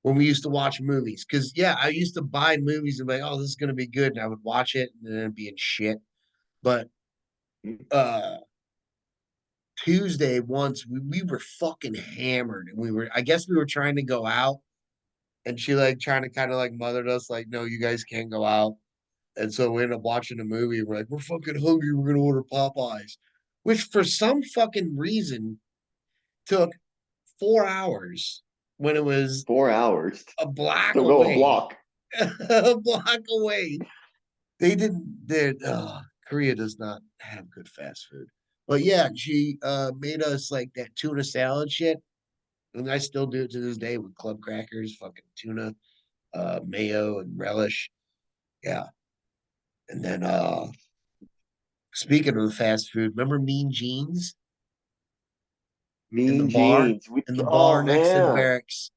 when we used to watch movies. Cause yeah, I used to buy movies and be like, oh, this is gonna be good. And I would watch it and then it'd be in shit. But uh Tuesday once we were fucking hammered and we were I guess we were trying to go out and she like trying to kind of like mothered us like no you guys can't go out and so we ended up watching a movie and we're like we're fucking hungry we're gonna order Popeyes which for some fucking reason took 4 hours when it was 4 hours. a block Still go a away block. a block away they didn't they Korea does not have good fast food but yeah she made us like that tuna salad shit and I still do it to this day with club crackers, fucking tuna, mayo, and relish. Yeah. And then speaking of the fast food, remember Mean Jeans in the Mean bar? Jeans. We In the bar oh next to the man, barracks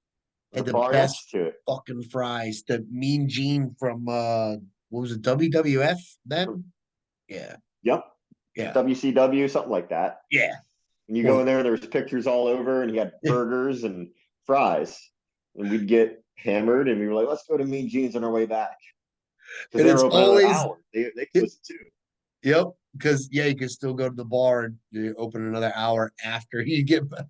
the had the bar best next to it. fucking fries. The Mean Gene from what was it, WWF then? Yeah. Yep, Yeah. WCW, something like that. Yeah. And you go Well, in there, there's pictures all over, and he had burgers and fries. And we'd get hammered, and we were like, let's go to Mean Jeans on our way back because and they were it's open another always hour. They it, closed at 2. yep. Because yeah, you can still go to the bar and you open another hour after you get back.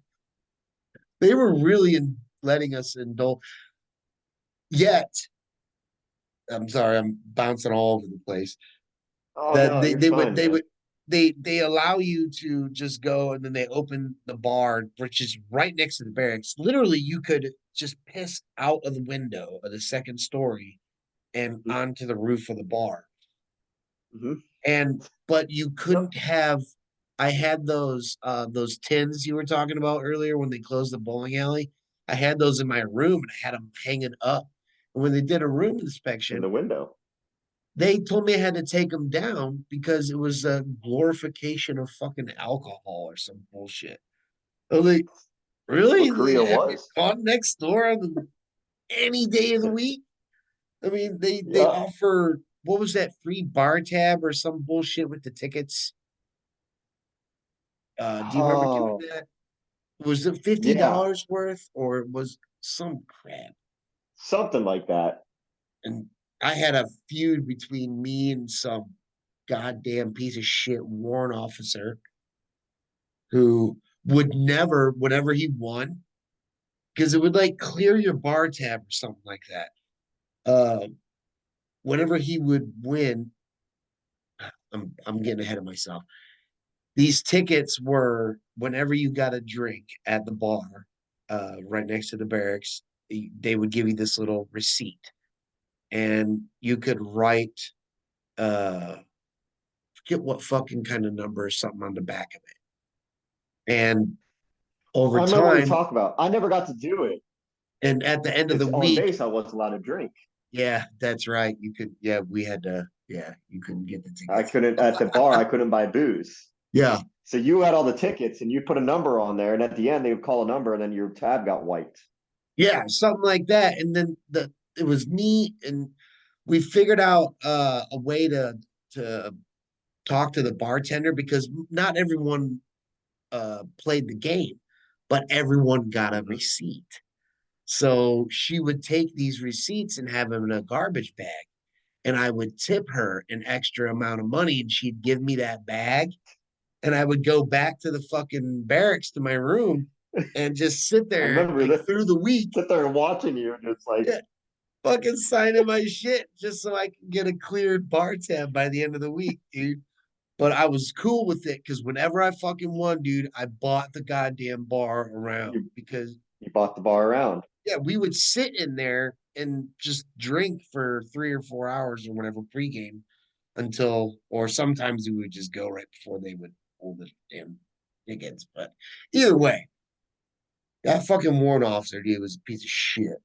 They were really letting us indulge. Yet, I'm sorry, I'm bouncing all over the place. Oh That no, you're fine, they man. would they allow you to just go and then they open the bar, which is right next to the barracks. Literally, you could just piss out of the window of the second story and Mm-hmm. onto the roof of the bar. Mm-hmm. And but you Yep. couldn't have I had those tins you were talking about earlier when they closed the bowling alley. I had those in my room and I had them hanging up. And when they did a room In the inspection, window. they told me I had to take them down because it was a glorification of fucking alcohol or some bullshit. I was like, That's what really? They Korea have you was. on next door on any day of the week? I mean, they Yeah. offer what was that free bar tab or some bullshit with the tickets? Do you remember doing Oh, that? Was it fifty yeah. dollars worth or was some crap? Something like that. And I had a feud between me and some goddamn piece of shit warrant officer who would never, whenever he won, because it would like clear your bar tab or something like that. Uh, whenever he would win, I'm getting ahead of myself. These tickets were whenever you got a drink at the bar, right next to the barracks, they would give you this little receipt, and you could write, forget what fucking kind of number or something on the back of it. And over I remember what you're time, talking about. I never got to do it and at the end of the because on week, base I wasn't allowed to drink. yeah, that's right. You could, yeah, we had to, yeah, you couldn't get the I tickets. couldn't at the bar. I couldn't buy booze. Yeah, So you had all the tickets and you put a number on there, and at the end they would call a number, and then your tab got wiped. yeah, something like that. And then it was me, and we figured out a way to talk to the bartender because not everyone played the game, but everyone got a Mm-hmm. receipt. So she would take these receipts and have them in a garbage bag. And I would tip her an extra amount of money and she'd give me that bag. And I would go back to the fucking barracks to my room and just sit I there remember like that. through the week, Sit there and watching you, and it's like, yeah, fucking signing my shit just so I can get a cleared bar tab by the end of the week, dude. But I was cool with it because whenever I fucking won, dude, I bought the goddamn bar around you because you bought the bar around. yeah, we would sit in there and just drink for 3 or 4 hours or whatever pregame until, or sometimes we would just go right before they would pull the damn tickets. But either way, that fucking warrant officer, dude, was a piece of shit.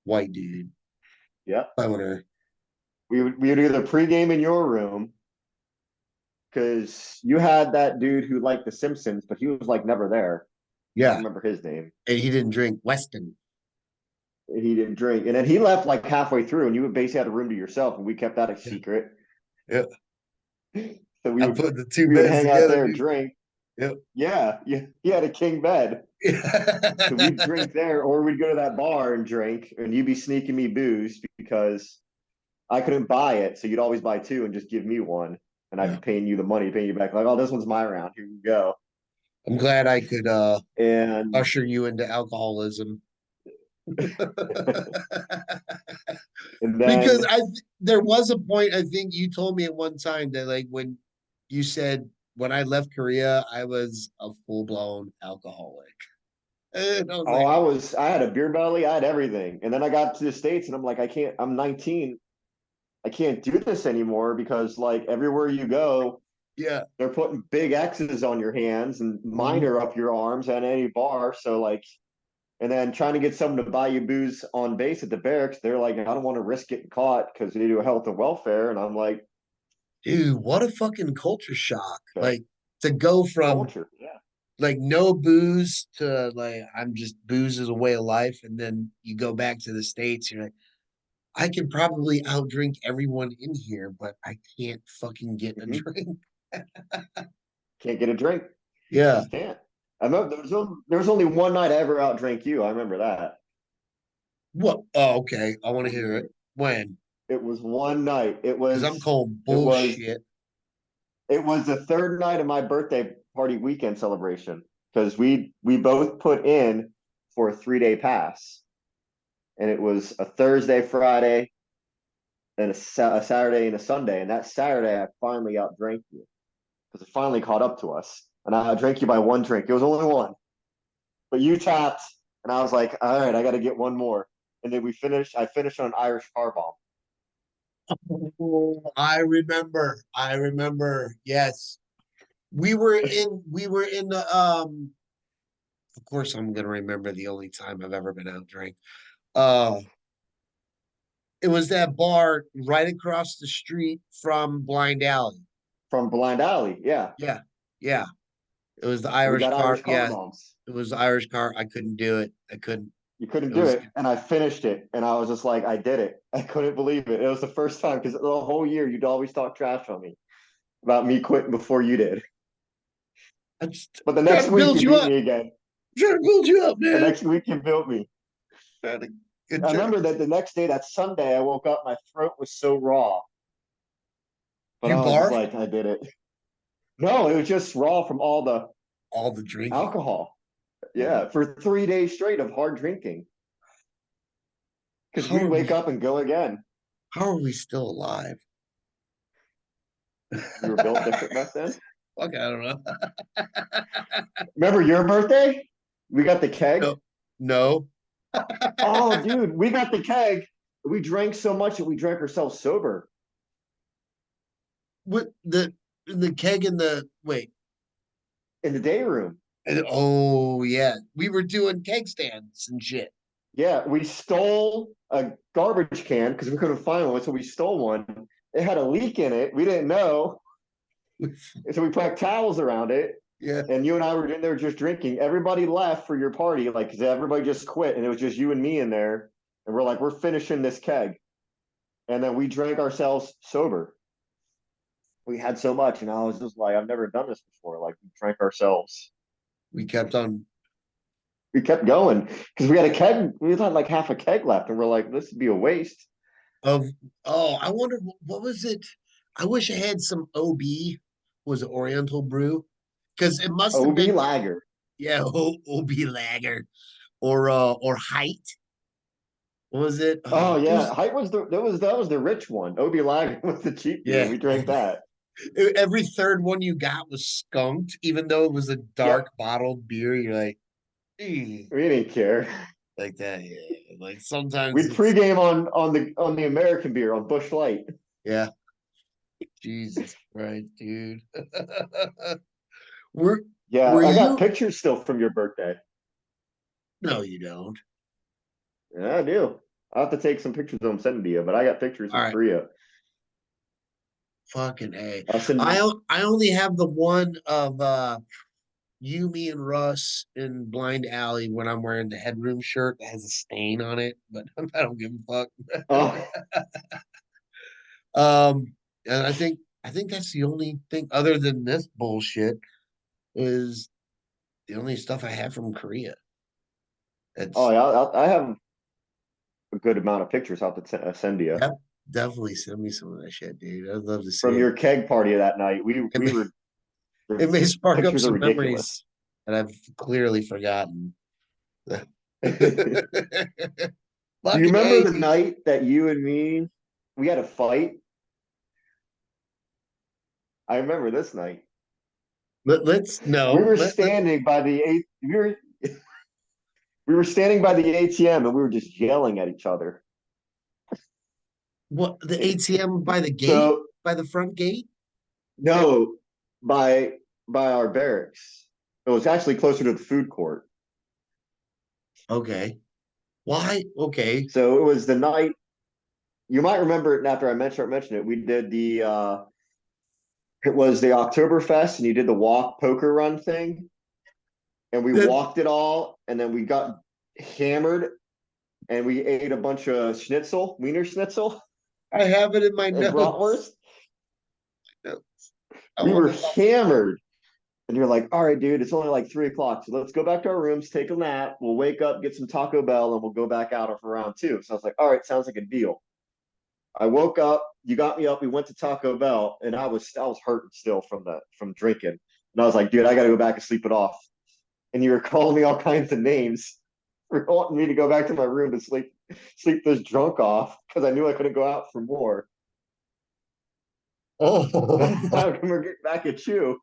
White dude. Yeah. I want to, We would either pregame in your room because you had that dude who liked The Simpsons, but he was like never there. I don't yeah. remember his name. And he didn't drink Weston. He didn't drink, and then he left like halfway through, and you basically had a room to yourself, and we kept that a Yeah. secret. Yeah. So we I would put the two we would beds hang out together, there and dude. drink. Yep. Yeah, yeah, he had a king bed. So we'd drink there, or we'd go to that bar and drink, and you'd be sneaking me booze because I couldn't buy it. So you'd always buy two and just give me one, and I'd Yeah. be paying you the money, paying you back. Like, oh, this one's my round. Here you go. I'm glad I could And usher you into alcoholism. and Because then, there was a point I think you told me at one time that like when you said when I left Korea I was a full blown alcoholic, and I was oh, like, I had a beer belly, I had everything. And then I got to the States, and I'm like, I can't. I'm 19. I can't do this anymore because like everywhere you go, yeah, they're putting big X's on your hands and mhm, minor up your arms at any bar. So like, and then trying to get someone to buy you booze on base at the barracks, they're like, I don't want to risk getting caught because they do health and welfare. And I'm like, dude, what a fucking culture shock! okay, Like to go from culture, yeah. like no booze to like I'm just booze is a way of life, and then you go back to the States, you're like, I could probably outdrink everyone in here, but I can't fucking get a Mm-hmm. drink. Can't get a drink, Yeah. just can't. I remember there was only one night I ever outdrank you. I remember that. What? Oh, okay. I want to One hear it. night. When? It was one night. Because I'm calling It was bullshit. it was the third night of my birthday party weekend celebration because we both put in for a 3 day pass, and it was a Thursday, Friday, and a Saturday and a Sunday. And that Saturday, I finally outdrank you because it finally caught up to us, and I outdrank you by one drink. It was only one, but you tapped, and I was like, all right, I got to get one more. And then we finished. I finished on an Irish car bomb. Oh, I remember. I remember. Yes. We were in the of course I'm gonna remember the only time I've ever been out drink. Uh It was that bar right across the street from Blind Alley. from Blind Alley. Yeah, Yeah, yeah. It was the we Irish got car. Irish car Yeah, bombs. it was the Irish car. I couldn't do it. I couldn't. You couldn't It do was it, and I finished it, and I was just like, I did it. I couldn't believe it. It was the first time because the whole year you'd always talk trash on me about me quitting before you did. I just But the trying next to week build you you beat up. me again. Trying to build you up, The man. next week you built me. Trying to, good I job. remember that the next day, that Sunday, I woke up, my throat was so raw, but You I was just barfed like, I did it. No, it was just raw from all the all the drinking. alcohol. Oh, Yeah, for 3 days straight of hard drinking. Because how we'd are wake we? up and go again. How are we still alive? We were built different back then. Fuck, I don't know. Remember your birthday? We got the keg. No, no. Oh, dude, we got the keg. We drank so much that we drank ourselves sober What the keg in the wait? in the day room. Oh yeah, we were doing keg stands and shit. Yeah, we stole a garbage can because we couldn't find one, so we stole one. It had a leak in it. We didn't know, so we put towels around it. Yeah, And you and I were in there just drinking. Everybody left for your party, like 'cause everybody just quit, and it was just you and me in there. And we're like, we're finishing this keg, and then we drank ourselves sober. We had so much, and I was just like, I've never done this before. Like we drank ourselves. we kept on We kept going because we had a keg. We had like half a keg left, and we're like, this would be a waste. of. Oh, I wonder what was it? I wish I had some OB. Was it Oriental Brew? Because it must have OB been Lager. yeah, OB Lager or Height. What was it? Oh It yeah, was Height was that was the rich one. OB Lager was the cheap beer. yeah. We drank that. Every third one you got was skunked, even though it was a Yep, dark bottled beer. You're like, "Eh," we didn't care. like that. Yeah. Like sometimes We'd it's pregame on the American beer on Bush Light. yeah. Jesus Christ, dude. were Yeah, were I got you? pictures still from your birthday. No, you don't. Yeah, I do. I'll have to take some pictures of them, send them to you, but I got pictures All of right, Korea. fucking a. I'll send I only have the one of you, me, and Russ in Blind Alley when I'm wearing the headroom shirt that has a stain on it, but I don't give a fuck. oh And I think that's the only thing other than this bullshit is the only stuff I have from Korea. oh It's yeah, I have a good amount of pictures I'll have to send to you yep, definitely send me some of that shit, dude. I'd love to see from it. your keg party that night. We It we may, were it the may spark up pictures are some ridiculous. memories that I've clearly forgotten. Do you Fucking remember A, the dude. night that you and me we had a fight? I remember this night. Let's We no were let standing by the eight. We were standing by the ATM and we were just yelling at each other. what the ATM by the gate So by the front gate. no, by by our barracks. It was actually closer to the food court. Okay, why? Okay, So it was the night you might remember it after I mentioned it. We did the it was the Oktoberfest and you did the walk poker run thing. And we that walked it all and then we got hammered and we ate a bunch of schnitzel, Wiener schnitzel I have it in my and notes. bratwurst. I We were wonder. hammered. And you're like, all right, dude, it's only like 3 o'clock. So let's go back to our rooms, take a nap. We'll wake up, get some Taco Bell, and we'll go back out for round two. So I was like, all right, sounds like a deal. I woke up, you got me up, we went to Taco Bell, and I was hurting still from drinking. And I was like, dude, I gotta go back and sleep it off. And you were calling me all kinds of names for wanting me to go back to my room to sleep this drunk off because I knew I couldn't go out for more. Oh, And I remember getting back at you.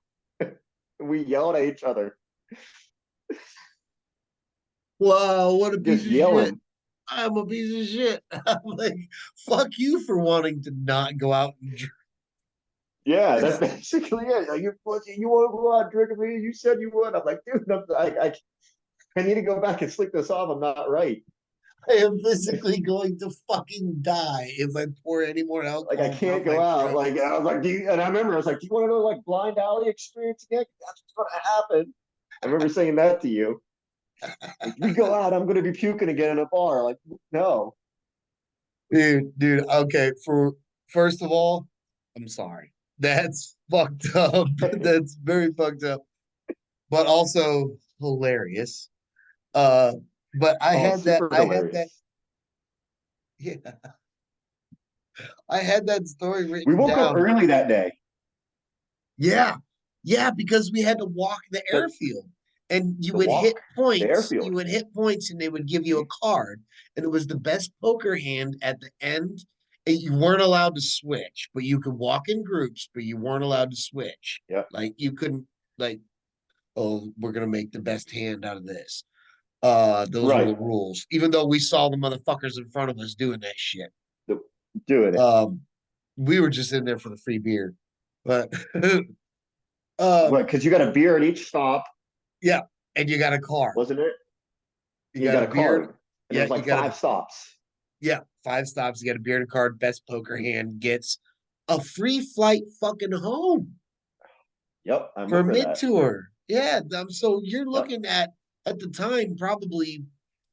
We yelled at each other, wow, what a piece just of shit. yelling. I'm a piece of shit. I'm like, fuck you for wanting to not go out and drink. Yeah, that's basically it. Like, you want to go out drinking with me? You said you would. I'm like, dude, I need to go back and sleep this off. I'm not right. I am physically going to fucking die if I pour any more Like I alcohol can't down my go out. throat. Like I was like, and I remember I was like, do you want to know like blind alley experience again? That's what's gonna happen. I remember saying that to you. Like we go out, I'm gonna be puking again in a bar. Like no, Dude, okay, for first of all, I'm sorry. That's fucked up. That's very fucked up, but also hilarious. Uh, but oh, super I had that, hilarious. yeah, I had that story We written woke up down. early that day. Yeah. Yeah, because we had to walk the The airfield and the walk, the you airfield. would hit points and they would give you a card. And it was the best poker hand at the end. And you weren't allowed to switch, but you could walk in groups, but you weren't allowed to switch. Yep. Like you couldn't like, oh, we're gonna make the best hand out of this. Those were Right. the rules. Even though we saw the motherfuckers in front of us doing that shit. The, doing it. Um, we were just in there for the free beer. But What? um Because you got a beer at each stop, yeah, and you got a card. wasn't it? You And you got a got a beard. card, and it Yeah, was you like got a 5 stops. yeah, 5 stops. You got a beard and card. Best poker hand gets a free flight fucking home Yep, I for remember mid that. tour. Yeah, so you're Yep. looking at the time probably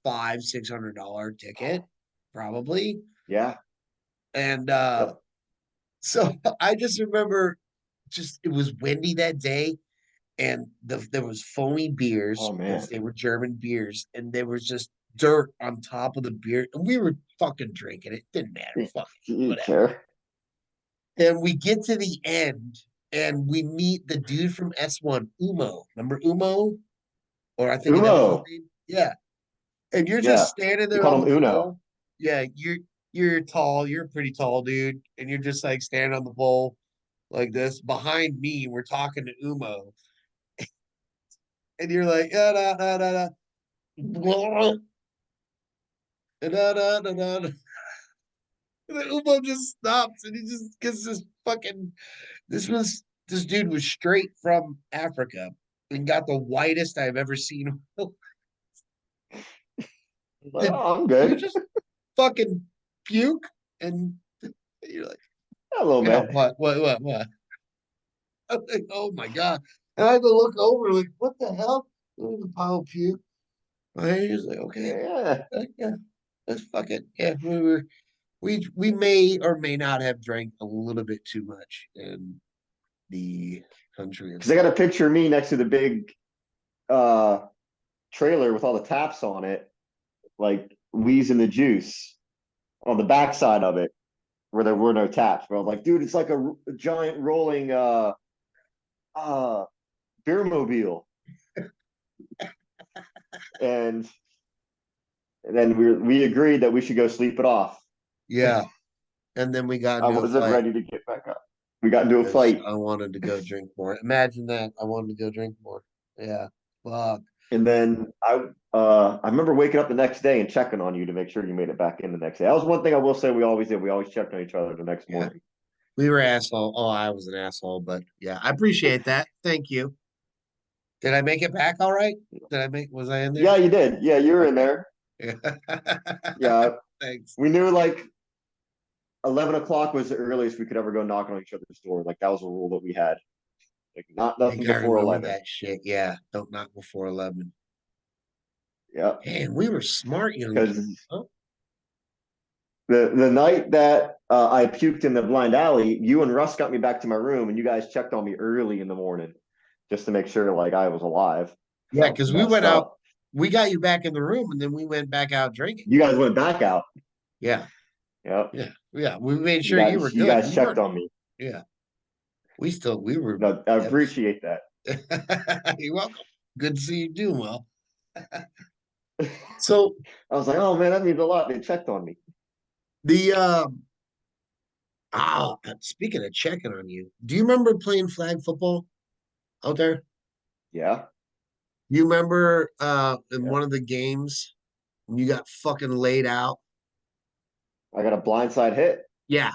$500-600 ticket, probably. Yeah. And Yep. so I just remember just it was windy that day and there was foamy beers Oh because man. they were German beers, and there was just dirt on top of the beer, and we were fucking drinking it. Didn't matter, Do fuck you whatever. care? And we get to the end, and we meet the dude from S1, Umo. Remember Umo? Or I think that was his Umo. name. Yeah. And you're just Yeah. standing We there on call the him Uno. pole. Yeah, you're tall. You're a pretty tall dude, and you're just like standing on the pole like this. Behind me, we're talking to Umo, and you're like, da da da da da. And the Umo just stops and he just gets this fucking this dude was straight from Africa and got the whitest I've ever seen him. Like, Did oh, I'm you good. just fucking puke? And you're like, A little yeah, bit. what? I'm like, oh my God. And I had to look over like, what the hell? It was a pile of puke. And he's like, okay, Yeah. yeah, let's fuck it. Yeah, we may or may not have drank a little bit too much in the country of Because I got a picture of me next to the big uh trailer with all the taps on it, like wheezing the juice on the backside of it where there were no taps. But I was like, dude, it's like a giant rolling uh beer mobile. And then we agreed that we should go sleep it off. yeah. And then we got I into a wasn't fight ready to get back up. We got into a because fight. I wanted to go drink more. Imagine that. I wanted to go drink more. Yeah. Fuck. And then I remember waking up the next day and checking on you to make sure you made it back in the next day. That was one thing I will say we always did. We always checked on each other the next Yeah. morning. We were asshole. Oh, I was an asshole, but yeah, I appreciate that. Thank you. Did I make it back all right? Was I in there? Yeah, you did. Yeah, you were in Okay. there. Yeah. Yeah, Thanks. we knew like 11 o'clock was the earliest we could ever go knocking on each other's door. Like that was a rule that we had. Like not I think nothing I before remember 11. that shit. Yeah. Don't knock before 11. Yeah, Man, we were smart young kids, because huh? the night that I puked in the blind alley, you and Russ got me back to my room, and you guys checked on me early in the morning just to make sure like I was alive. Yeah, Felt because we messed went out, up. we got you back in the room, and then we went back out drinking. You guys went back out. Yeah, Yep. yeah. We made You sure you guys were you good. guys You checked weren't. on me. Yeah, we were. No, I That was. appreciate that. You're welcome. Good to see you doing well. I So was like, oh man, that means a lot. They checked on me. the speaking of checking on you, do you remember playing flag football out there? Yeah. You remember in Yeah. one of the games when you got fucking laid out? I got a blindside hit. Yeah.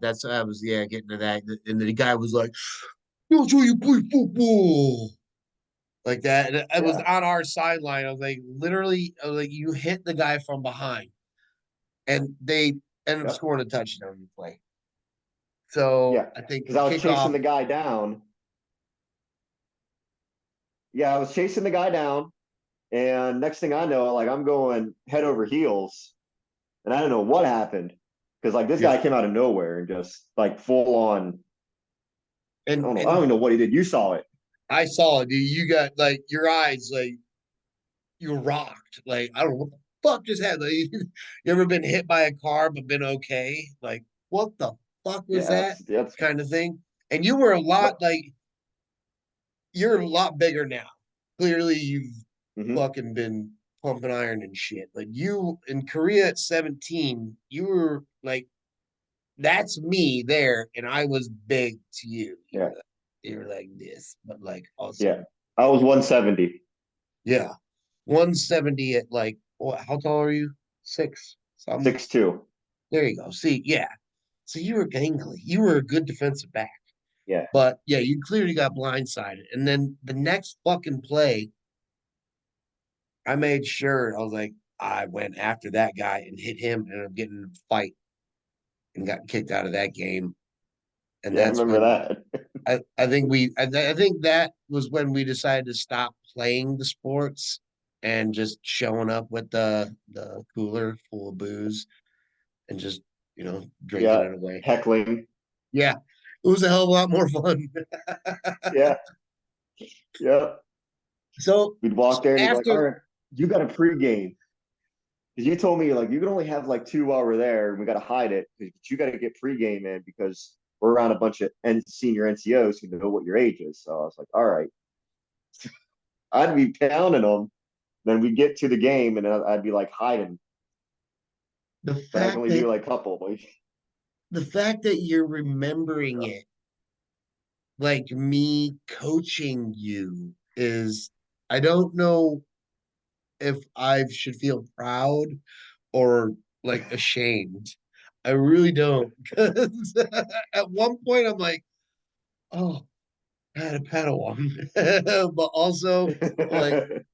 That's I was getting to that. And the guy was like, "That's how you play football." like that. And it was Yeah. on our sideline. I was like, literally, I was like, you hit the guy from behind, and they ended up Yep. scoring a touchdown in play. So Yeah. I think Because the I was chasing kickoff, the guy down. Yeah, I was chasing the guy down. And next thing I know, like I'm going head over heels. And I don't know what happened. Because like this yeah, guy came out of nowhere and just like full on, I don't know. I don't and even know what he did. You saw it. I saw it, dude. You got like your eyes, like you were rocked. Like I don't know what the fuck just happened. Like, you ever been hit by a car but been okay? Like what the fuck was Yeah, that that's kind of thing? And you were a lot yep. like you're a lot bigger now. Clearly, you've Hmm. fucking been pumping iron and shit. Like you in Korea at 17, you were like, that's me there, and I was big to you. Yeah. You were like this, but like Yeah. also, I was 170, yeah, 170 at like what? How tall are you? Six. Some 6'2". there you go. See, yeah. So you were gangly. You were a good defensive back. Yeah. But yeah, you clearly got blindsided. And then the next fucking play, I made sure I was like, I went after that guy and hit him and ended up getting in a fight and got kicked out of that game. And Yeah, I that's remember when that. I think that was when we decided to stop playing the sports and just showing up with the cooler full of booze and just, drinking Yeah. it away. Heckling. Yeah. It was a hell of a lot more fun. Yeah. Yeah. So We'd walk there and he'd be like, all after right, you got a pregame. Because you told me like you can only have like two while we're there and we got to hide it. But you got to get pregame in because we're around a bunch of senior NCOs who know what your age is. So I was like, all right. I'd be pounding them. Then we'd get to the game and I'd be like hiding. the But I can fact only that do like a couple. Like, the fact that you're remembering it like me coaching you is I don't know if I should feel proud or like ashamed. I really don't. Because at one point I'm like, oh, I had a Padawan. But also like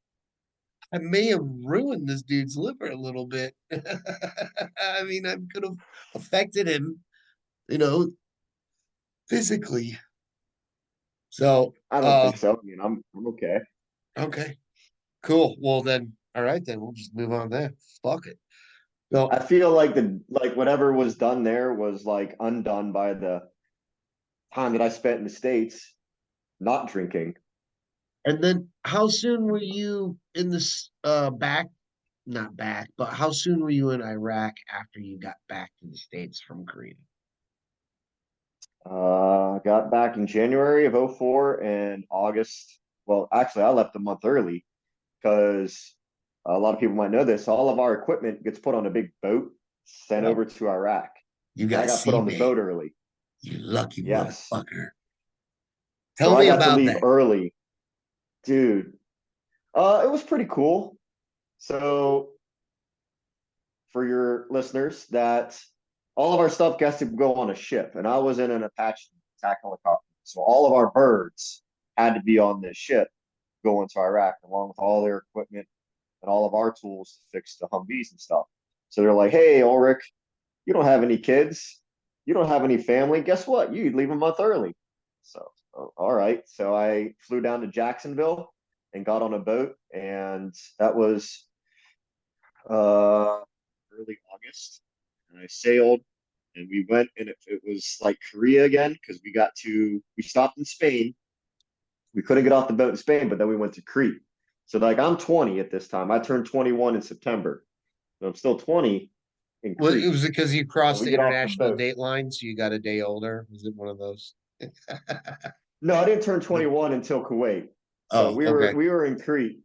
I may have ruined this dude's liver a little bit. I mean, I could have affected him, you know, physically. So I don't think so. I mean, I'm okay. okay. Cool. Well then, all right then. We'll just move on there. Fuck it. So I feel like the like whatever was done there was like undone by the time that I spent in the States not drinking. and then how soon were you in this back not back, but how soon were you in Iraq after you got back to the States from Korea? Got back in January of '04 and August. Well, actually, I left a month early because a lot of people might know this. All of our equipment gets put on a big boat sent Yep. over to Iraq, You and I got got put on the seabait. boat early. You lucky Yes, motherfucker. so Tell I me got to about leave that. early, dude. It was pretty cool. So for your listeners, that all of our stuff gets to go on a ship, and I was in an Apache attack helicopter. So all of our birds had to be on this ship going to Iraq, along with all their equipment and all of our tools to fix the Humvees and stuff. So they're like, "Hey, Ulrich, you don't have any kids, you don't have any family. Guess what? You'd leave a month early." So, all right. So I flew down to Jacksonville and got on a boat, and that was early August. And I sailed, and we went, and it was like Korea again because we stopped in Spain. We couldn't get off the boat in Spain, but then we went to Crete. So like I'm 20 at this time. I turned 21 in September. So I'm still 20 in Well, Crete. was it because you So crossed we the get off the international boat. date line, so you got a day older? Was it one of those? No, I didn't turn 21 until Kuwait. So Oh, okay. we were in Crete,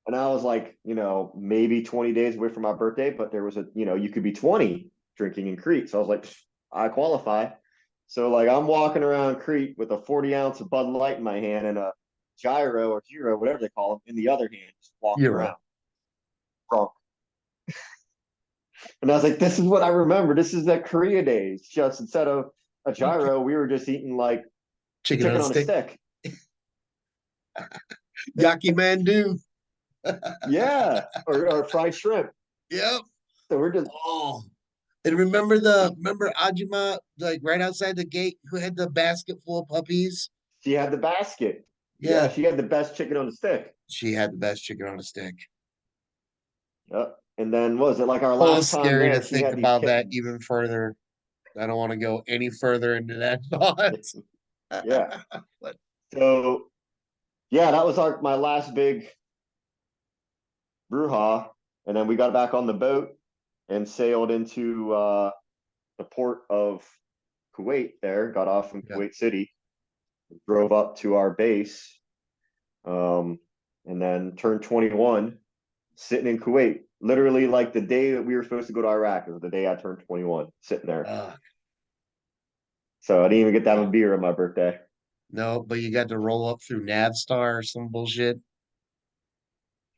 and I was like, maybe 20 days away from my birthday, but there was you could be 20 drinking in Crete. So I was like, I qualify. So like I'm walking around Crete with a 40 ounce of Bud Light in my hand and a gyro or hero, whatever they call them, in the other hand, just walking Euro. around drunk. And I was like, this is what I remember. This is the Korea days. Just instead of a gyro, we were just eating like Chicken on chicken a on a stick. stick. Yaki Mandu. Yeah, or fried shrimp. Yep. So we're just Oh. And remember Ajima, like right outside the gate, who had the basket full of puppies? she had the basket. Yeah, Yeah. she had the best chicken on the stick. She had the best chicken on a stick. Yep. And then what was it like our A little last time scary to there? She think had these about that kittens. even further. I don't want to go any further into that Yeah. thought. But So yeah, that was my last big brouhaha. And then we got back on the boat and sailed into the port of Kuwait there, got off in yeah. Kuwait City, drove up to our base, um, and then turned 21 sitting in Kuwait. Literally, like the day that we were supposed to go to Iraq was the day I turned 21, sitting there. Uh, So I didn't even get to have a beer on my birthday. no, but you got to roll up through Navstar or some bullshit.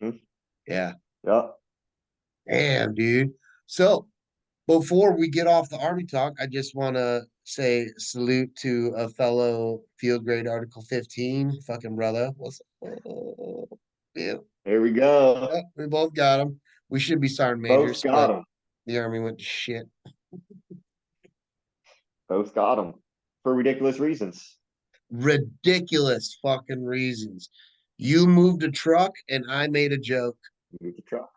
Hmm. Yeah. Yep. Damn, dude. So before we get off the Army talk, I just want to say salute to a fellow field grade Article 15 fucking brother. What's up? Oh, yeah. Here we go. Yep, we both got them. We should be sergeant Both majors, got but them. the Army went to shit. Both got them for ridiculous reasons. Ridiculous fucking reasons. You moved a truck and I made a joke. Move the truck.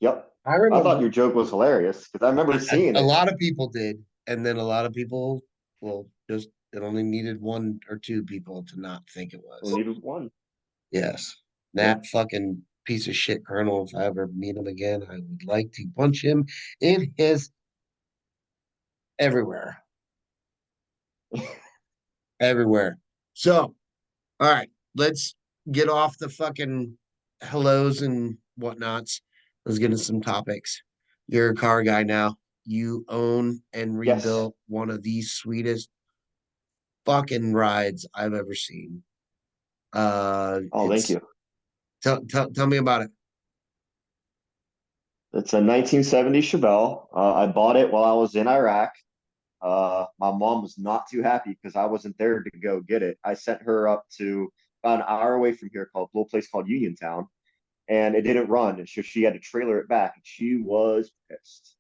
Yep. I I thought remember your joke was hilarious because I remember seeing a it. lot of people did, and then a lot of people, well, just it only needed one or two people to not think it We was. needed one. Yes, Yep. that fucking piece of shit colonel. If I ever meet him again, I would like to punch him in his everywhere, everywhere. So, all right, let's get off the fucking hellos and whatnots. Let's get into some topics. You're a car guy now. You own and Yes. rebuilt one of the sweetest fucking rides I've ever seen. Oh, thank It's you. tell me about it. It's a 1970 Chevelle. I bought it while I was in Iraq. My mom was not too happy because I wasn't there to go get it. I sent her up to about an hour away from here, called a little place called Uniontown, and it didn't run, and so she had to trailer it back. And she was pissed,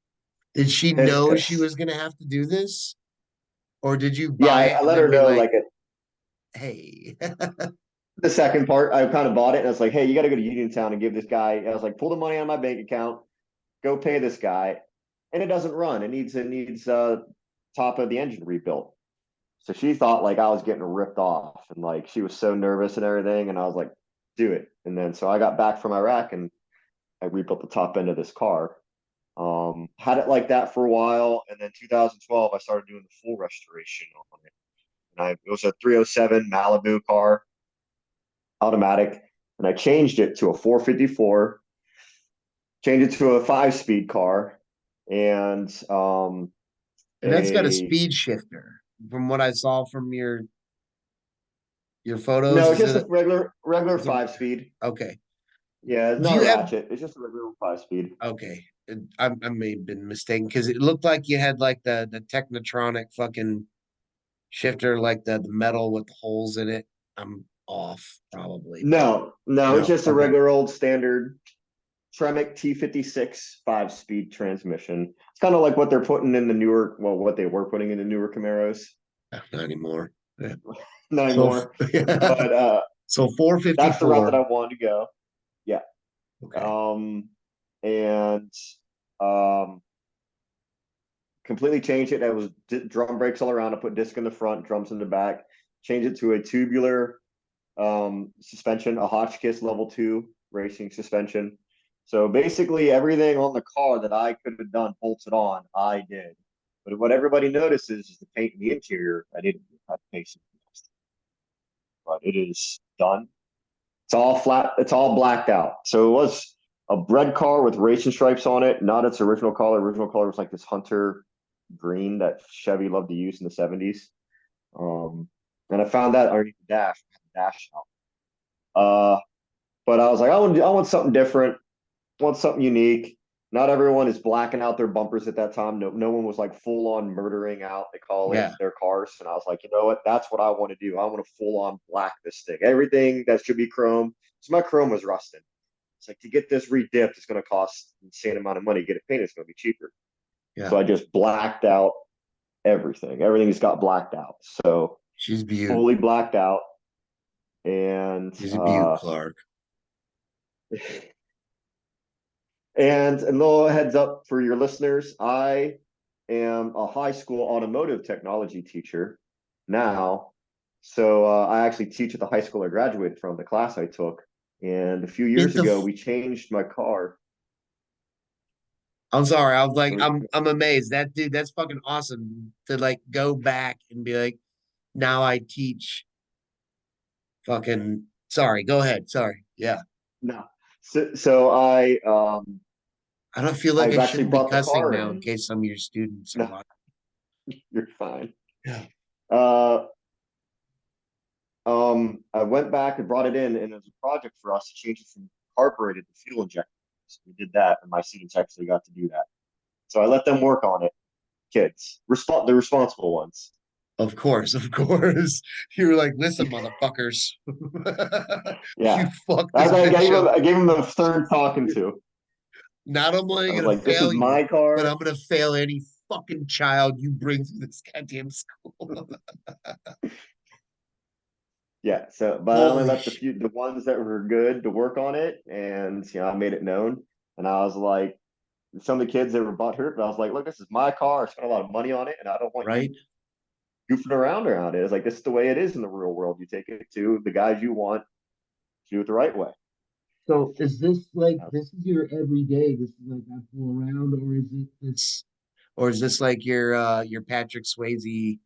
Did she pissed, know she pissed. was gonna have to do this, or did you Yeah, buy it I and let then her be know like, like "Hey, the second part. I kind of bought it, and I was like, "Hey, you got to go to Uniontown and give this guy." I was like, "Pull the money out of my bank account, go pay this guy," and it doesn't run. It needs top of the engine rebuilt. So she thought like I was getting ripped off, and like she was so nervous and everything. And I was like, do it. And then so I got back from Iraq and I rebuilt the top end of this car. Had it like that for a while, and then 2012 I started doing the full restoration on it. And it was a 307 Malibu car, automatic, and I changed it to a 454, changed it to a 5 speed car, and and that's got a a speed shifter." From what I saw from your photos, no, it's is just it? a regular It's a 5 speed. okay. Yeah, it's Do not a you have ratchet. It's just a regular 5 speed. okay? I may have been mistaken because it looked like you had like the Technotronic fucking shifter, like the metal with the holes in it. I'm off probably, but No, it's no. just a Okay. regular old standard Tremec T56 5 speed transmission. It's kind of like what they're putting in the newer, well, what they were putting in the newer Camaros. Not anymore. Yeah. Not So anymore. yeah. But So that's the route 454. that I wanted to go. Yeah. Okay. And um, completely changed it. That was drum brakes all around. I put disc in the front, drums in the back. Changed it to a tubular suspension, a Hotchkiss level 2 racing suspension. So basically, everything on the car that I could have done bolted on, I did. But what everybody notices is the paint in the interior. I didn't have paint, but it is done. It's all flat. It's all blacked out. So it was a red car with racing stripes on it, not its original color. Original color was like this hunter green that Chevy loved to use in the 70s. And I found that underneath the dash out. But I was like, I want something different, want something unique. not everyone is blacking out their bumpers at that time. No one was like full on murdering out, they call it, Yeah. their cars. And I was like, you know what? That's what I want to do. I want to full on black this thing. Everything that should be chrome. So my chrome was rusting. It's like to get this redipped, it's going to cost an insane amount of money. To get it painted, it's going to be cheaper. Yeah. So I just blacked out everything. Everything's got blacked out. So She's beaut. fully blacked out. And She's a beaut, Clark. and a little heads up for your listeners, I am a high school automotive technology teacher now. So I actually teach at the high school I graduated from, the class I took. And a few Get years the ago, we changed my car. I'm sorry. I was like, I'm amazed. That dude, that's fucking awesome to like go back and be like, now I teach fucking sorry, go ahead. Sorry. Yeah. No. So I don't feel like I've I actually shouldn't be brought the cussing car now in in. case some of your students are No, watching. you're fine. Yeah. Uh, I went back and brought it in, and it was a project for us to change it from carbureted to fuel injected. So we did that, and my students actually got to do that. So I let them work on it. Kids, the responsible ones. Of course, of course. You were like, listen, motherfuckers. You Yeah, fucked this I bitch gave up. him a stern talking to. Not only I was gonna like, "This is fail you, my but car." I'm gonna fail any fucking child you bring through this goddamn school. Yeah. So, but I only Holy let shit. the ones that were good to work on it, and I made it known. And I was like, some of the kids that were butthurt, but I was like, "Look, this is my car. I spent a lot of money on it, and I don't want you Right? goofing around it." It's like this is the way it is in the real world. You take it to the guys you want, do it the right way. So is this like this is your everyday? This is like I fool around, or is it this or is this like your Patrick Swayze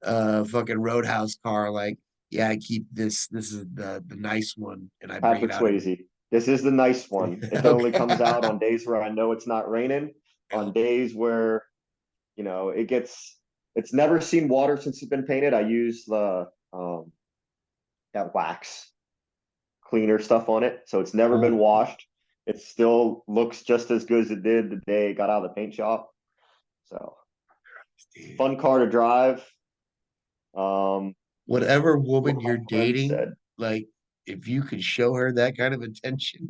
fucking Roadhouse car? Like, yeah, I keep this. This is the nice one, and I bring it Patrick out every Swayze. This is the nice one. It only okay. comes out on days where I know it's not raining, Yeah. on days where it's never seen water since it's been painted. I use the that wax cleaner stuff on it, so it's never been Oh, washed. It still looks just as good as it did the day it got out of the paint shop. So dude. fun car to drive. Um, Whatever one woman of my you're friends dating, said, like if you could show her that kind of attention,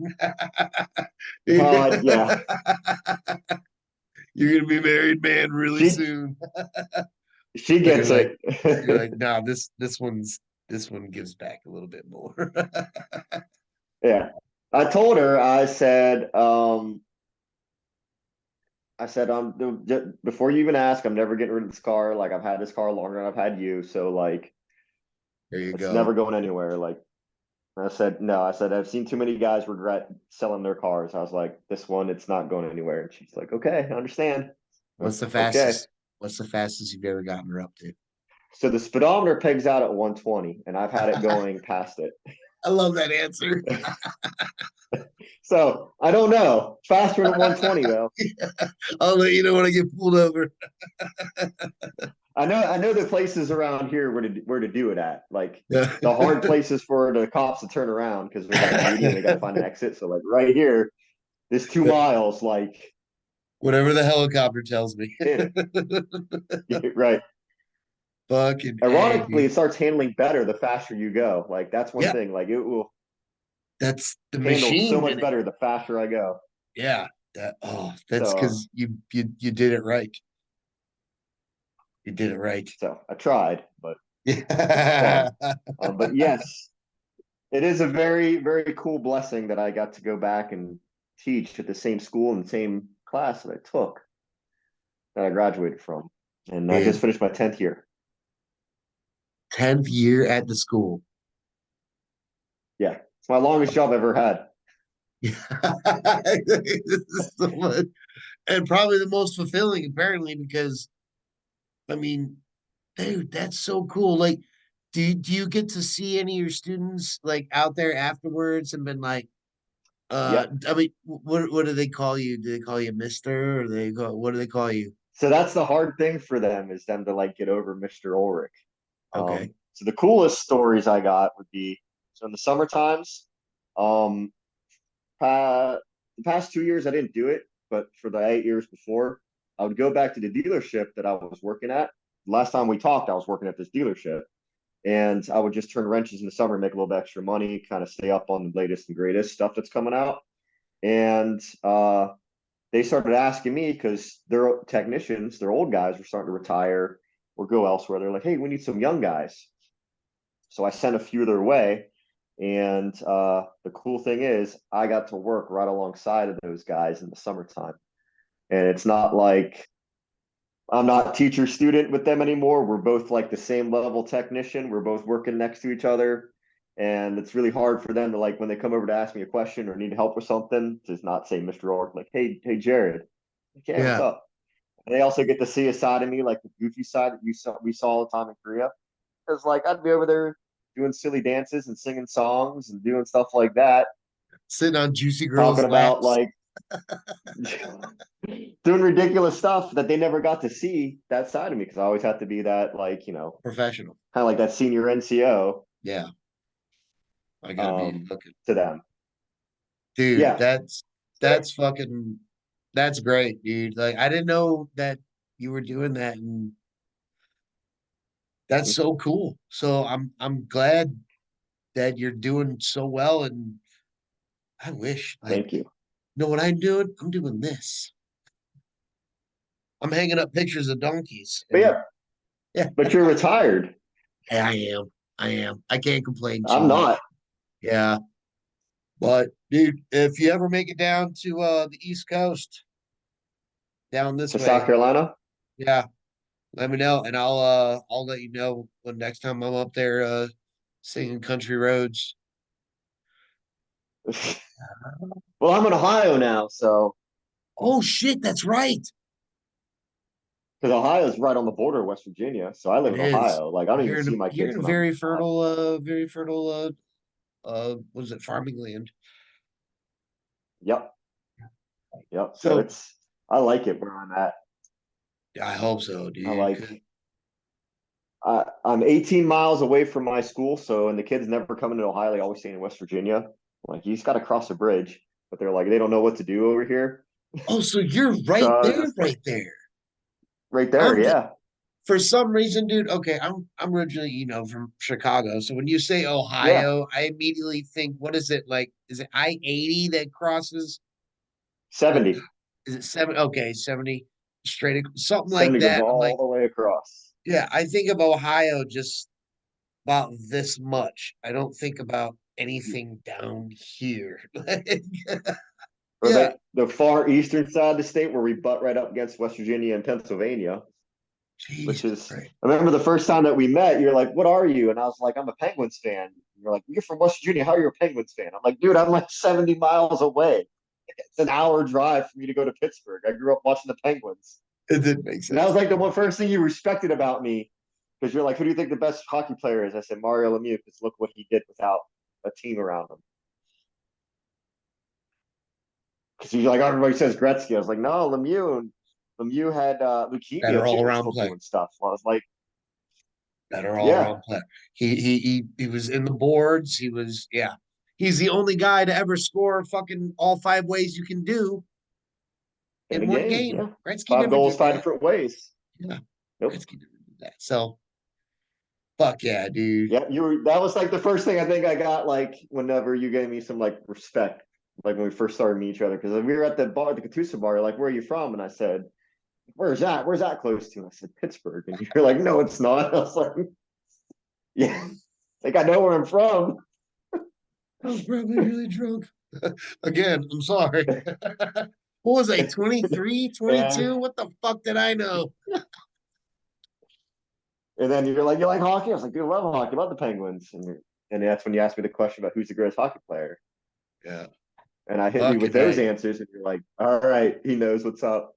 Yeah, you're gonna be married man really she soon. she So you're gets like, it. nah, this one gives back a little bit more. Yeah, I told her. I said, before you even ask, I'm never getting rid of this car. Like I've had this car longer than I've had you, so like There you it's go. never going anywhere. Like I said, no. I said I've seen too many guys regret selling their cars. I was like, this one, it's not going anywhere. And she's like, okay, I understand. What's the Okay. fastest? What's the fastest you've ever gotten her up to? So the speedometer pegs out at 120, and I've had it going past it. I love that answer. So I don't know. Faster than 120 though. I'll let you know when I get pulled over. I know the places around here where to do it at. Like Yeah. the hard places for the cops to turn around because there's like a median, they got to find an exit. So like right here, this 2 miles, like Whatever the helicopter tells me. hit it. Right. Fucking A, Ironically, dude. it starts handling better the faster you go. Like that's one Yeah, thing. Like it will that's the handle so machine much in it. better the faster I go. Yeah. That's So because you did it right. You did it right. so I tried, but it's Yeah. fun. But yes, it is a very, very cool blessing that I got to go back and teach at the same school and same class that I took that I graduated from. And I just Dude, finished my 10th year. 10th year at the school. Yeah. It's my longest job I've ever had. Yeah. This is so much. And probably the most fulfilling, apparently, because I mean, dude, that's so cool. Like, do you get to see any of your students like out there afterwards and been like, Yep. I mean, what do they call you? Do they call you Mister or what do they call you? So that's the hard thing for them is them to like get over Mr. Ulrich. Okay. So the coolest stories I got would be so in the summer times, um, the past 2 years I didn't do it. but for the 8 years before, I would go back to the dealership that I was working at. Last time we talked, I was working at this dealership, and I would just turn wrenches in the summer, make a little bit extra money, kind of stay up on the latest and greatest stuff that's coming out. And they started asking me because their technicians, their old guys, were starting to retire or go elsewhere. They're like, "Hey, we need some young guys." So I sent a few their way. And the cool thing is, I got to work right alongside of those guys in the summertime. And it's not like I'm not teacher student with them anymore. We're both like the same level technician. We're both working next to each other. And it's really hard for them to, like, when they come over to ask me a question or need help with something, to not say Mr. Ork, like, hey, Jared. Like, yeah, what's Yeah. up? And they also get to see a side of me, like the goofy side that we saw all the time in Korea. Because like I'd be over there doing silly dances and singing songs and doing stuff like that, Sitting on juicy girls' talking about laps. like doing ridiculous stuff that they never got to see that side of me because I always had to be that, like, Professional. kind of like that senior NCO Yeah. I gotta be um, fucking to them. dude. Yeah, That's fucking that's great, dude. Like I didn't know that you were doing that, and that's so cool. So I'm glad that you're doing so well, and I wish like thank you. you know what I'm doing? I'm doing this. I'm hanging up pictures of donkeys, But and yeah, yeah, but you're retired. I am. I am. I can't complain too I'm not. much. Yeah. But dude, if you ever make it down to the East Coast, down this To South way, Carolina. yeah, let me know and I'll let you know when next time I'm up there singing country roads. Well, I'm in Ohio now, so Oh shit, that's right. because Ohio's right on the border of West Virginia, so I live It in is. Ohio. Like I don't even see my You're kids in a when I'm not. very fertile what is it, farming land. Yep, yep. So So it's I like it where I'm at. I hope so, I dude. like I'm 18 miles away from my school, so and the kids never come into Ohio. They always stay in West Virginia. Like you just got to cross a bridge, but they're like they don't know what to do over here. Oh, so you're So right I was there, just like right there. right there, I'm th- yeah. for some reason, dude. Okay, I'm originally, from Chicago. So when you say Yeah, Ohio, I immediately think, what is it like? Is it I-80 that crosses? Like, 70. is it seven? Okay, 70 something like 70 goes that. I'm all like, the way across. yeah, I think of Ohio just about this much. I don't think about anything down here. Or Yeah, the far eastern side of the state where we butt right up against West Virginia and Pennsylvania, which Jesus is Christ. I remember the first time that we met, you're like, "What are you?" And I was like, "I'm a Penguins fan." You're like, "You're from West Virginia. How are you a Penguins fan?" I'm like, "Dude, I'm like 70 miles away. It's an hour drive for me to go to Pittsburgh. I grew up watching the Penguins." It didn't make And that was sense. like the one first thing you respected about me because you're like, "Who do you think the best hockey player is?" I said, "Mario Lemieux, because look what he did without a team around him." Because you're like, everybody says Gretzky. I was like, no, Lemieux had Better leukemia all too, and around still player. doing stuff. I was like, Better all yeah, around player. He was in the boards. He was, yeah. He's the only guy to ever score fucking all five ways you can do in in the one game, game. yeah, Gretzky 5 goals, did five that. different ways. Yeah. Nope. Gretzky never did that. So fuck yeah, dude. Yeah, you were. That was like the first thing I think I got. Like whenever you gave me some like respect, like when we first started meeting each other, because we were at the bar, the Katusa bar. You're like, where are you from? And I said, where's that? Where's that close to? And I said, Pittsburgh. And you're like, no, it's not. I was like, yeah, like I know where I'm from. I was probably really drunk. Again, I'm sorry. What was I, 23, And 22? What the fuck did I know? And then you're like, you like hockey? I was like, dude, I love hockey. I love the Penguins. And that's when you asked me the question about who's the greatest hockey player. Yeah. And I hit you with Fucking those A. answers, and you're like, all right, he knows what's up.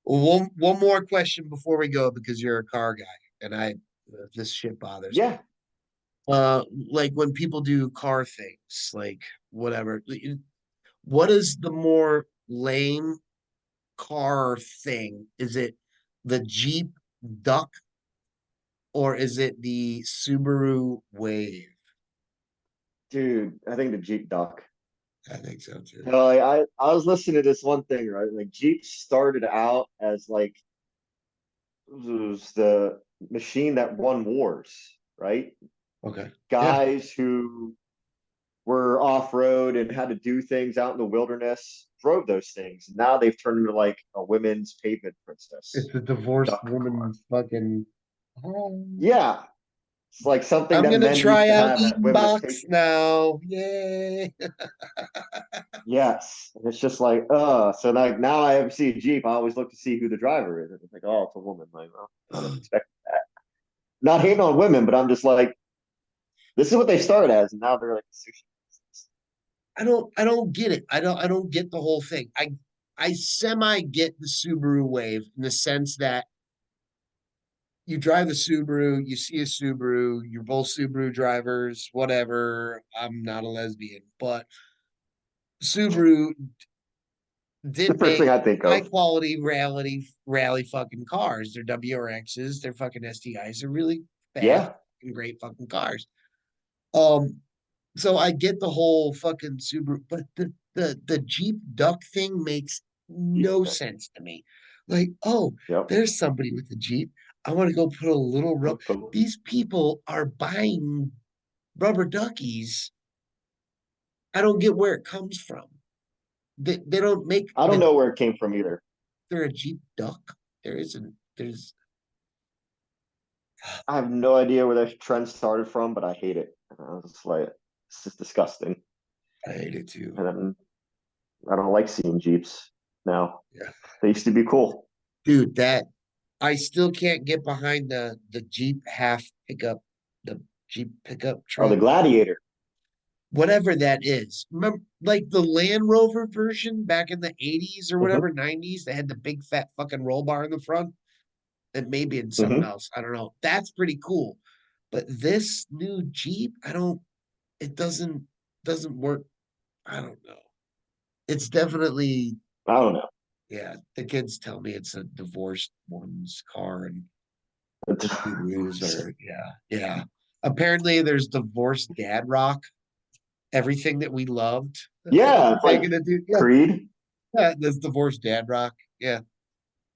One more question before we go because you're a car guy and this shit bothers me. Yeah, Like when people do car things, like whatever, what is the more lame car thing? Is it the Jeep Duck or is it the Subaru Wave? dude, I think the Jeep Duck. I think so too. I was listening to this one thing, right? Like Jeep started out as like it was the machine that won wars, right? Okay. Yeah. Guys who were off road and had to do things out in the wilderness drove those things. Now they've turned into like a women's pavement princess It's a divorced duck car. woman's fucking. Oh, Yeah, it's like something I'm that gonna men used try to out have that eating women have box taken. now. Yay. Yes, and it's just like, so like now I ever see a Jeep, I always look to see who the driver is. And it's like, oh, it's a woman. Like, well, I would have expected that. Not hating on women, but I'm just like, this is what they started as, and now they're like sushi. I don't get it. I don't get the whole thing. I semi get the Subaru wave in the sense that you drive a Subaru, you see a Subaru, you're both Subaru drivers, whatever. I'm not a lesbian, but Subaru The did first thing make I think high of. quality rally fucking cars. They're WRXs, they're fucking STIs, they're really fast Yeah, and great fucking cars. Um, so I get the whole fucking Subaru, but the Jeep Duck thing makes Jeep. no sense to me. Like, oh, Yep. there's somebody with a Jeep. I want to go put a little These people are buying rubber duckies. I don't get where it comes from. They don't make I don't know where it came from either. they're a Jeep Duck. There isn't. There's. I have no idea where that trend started from, but I hate it. And I was just like, this is disgusting. I hate it too. And then I don't like seeing Jeeps now. Yeah, They used to be cool. dude. That I still can't get behind the Jeep half pickup, the Jeep pickup Oh, the truck, Gladiator. whatever that is. Remember, like the Land Rover version back in the 80s or Hmm. whatever, 90s, they had the big fat fucking roll bar in the front. And maybe in something Hmm. else. I don't know. That's pretty cool. But this new Jeep, I don't, it doesn't work. I don't know. It's definitely, I don't know. yeah, the kids tell me it's a divorced woman's car and Subarus are, yeah, yeah. Apparently there's divorced dad rock, everything that we loved. Yeah, it's like Making a dude, yeah, Creed. yeah, there's divorced dad rock. Yeah.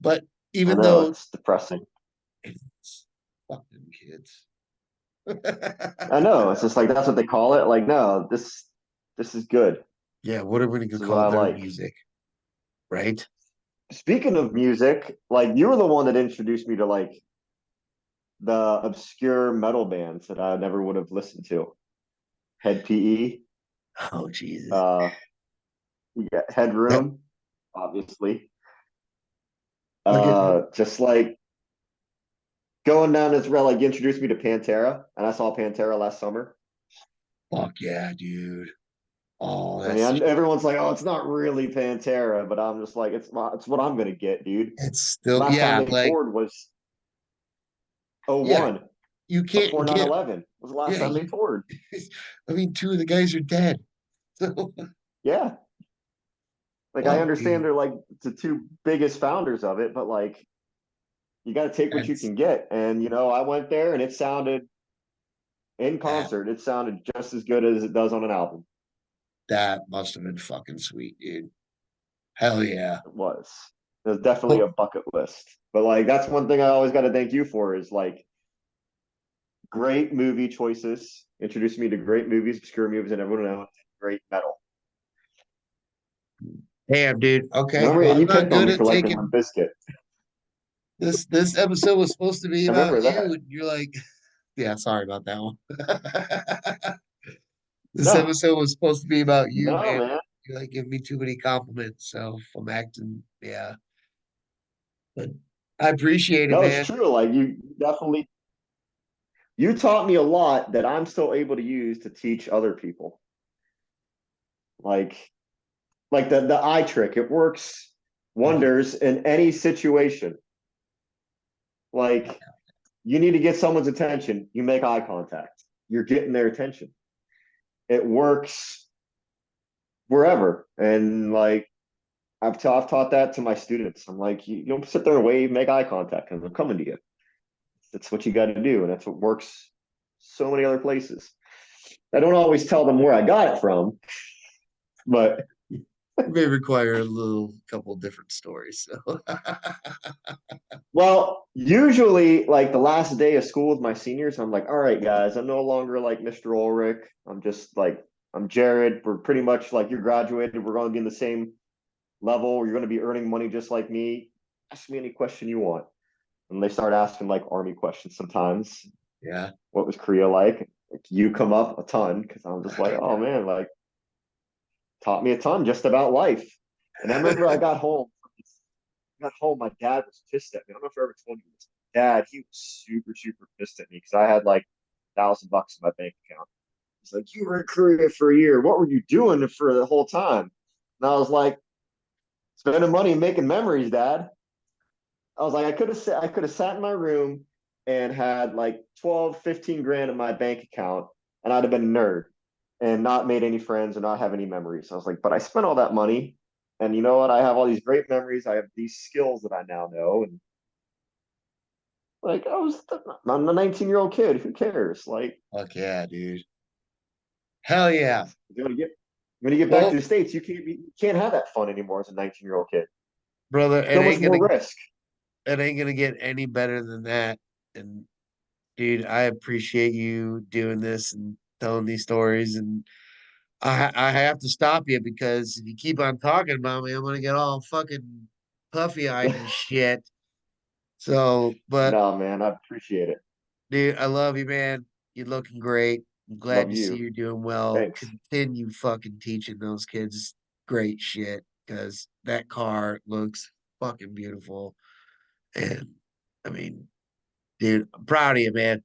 But I even know though it's depressing. it's fucking kids. I know it's just like that's what they call it. Like, no, this is good. Yeah, what are we gonna This is what call I their like. music, right? Speaking of music, like you were the one that introduced me to like the obscure metal bands that I never would have listened to. Head PE, Oh Jesus. uh, we got That Headroom, obviously. look at Just like going down this rail, like you introduced me to Pantera, and I saw Pantera last summer. fuck yeah, dude. Oh, I mean, that's everyone's like, "Oh, it's not really Pantera," but I'm just like, it's what I'm gonna get, dude. it's still Last time yeah, they like toured was oh yeah, one you can't before nine get 11. Was the last yeah, time they toured. I mean two of the guys are dead. So Yeah, like I fuck, understand dude. they're like the two biggest founders of it, but like you got to take what you That's can get. And I went there and it sounded in that concert, it sounded just as good as it does on an album. that must have been fucking sweet, dude. Hell yeah. It was. It was definitely But a bucket list. But like that's one thing I always got to thank you for is like great movie choices. Introduced me to great movies, obscure movies, and everyone knows great metal. damn, dude. Okay. Remember, Well, and I'm you not picked on good me at for liking Limp taking Bizkit. this episode was supposed to be I about remember you, that. and you're like, yeah, sorry about that one. This No, episode was supposed to be about you, no, man. man. You like give me too many compliments, so if I'm acting, yeah. But I appreciate it, No, it's man. true. Like you definitely you taught me a lot that I'm still able to use to teach other people. Like the eye trick, it works Mhm. wonders in any situation. Like you need to get someone's attention, you make eye contact. You're getting their attention. It works wherever. And like I've taught that to my students. I'm like, you don't sit there and wave, make eye contact, because I'm coming to you. That's what you got to do, and that's what works so many other places. I don't always tell them where I got it from, But may require a little couple different stories. So well, usually like the last day of school with my seniors, I'm like, all right, guys, I'm no longer like Mr. Ulrich. I'm just like I'm Jared. We're pretty much like you're graduated. We're going to be in the same level. You're going to be earning money just like me. Ask me any question you want. And they start asking like army questions sometimes. yeah. What was Korea like? Like you come up a ton because I'm just like, oh man, like taught me a ton just about life. And I remember I got home, my dad was pissed at me. I don't know if I ever told you this. Dad, he was super, super pissed at me because I had like $1,000 in my bank account. He's like, you were in Korea for a year. What were you doing for the whole time? And I was like, spending money and making memories, Dad. I was like, I could have sat in my room and had like 12, 15 grand in my bank account, and I'd have been a nerd and not made any friends and not have any memories. I was like, but I spent all that money, and you know what? I have all these great memories. I have these skills that I now know, and like I'm a 19-year-old kid. Who cares? Like, Fuck yeah, dude. Hell yeah. you're gonna get when you get back to Well, the States, you can't have that fun anymore as a 19-year-old kid. brother, So much more risk. it ain't gonna get any better than that. And dude, I appreciate you doing this and telling these stories. And I have to stop you because if you keep on talking about me, I'm gonna get all fucking puffy eyed and shit. So, but No, man, I appreciate it. dude, I love you, man. You're looking great. I'm glad Love to see you. you're doing well. Thanks. Continue fucking teaching those kids great shit because that car looks fucking beautiful. And I mean, dude, I'm proud of you, man.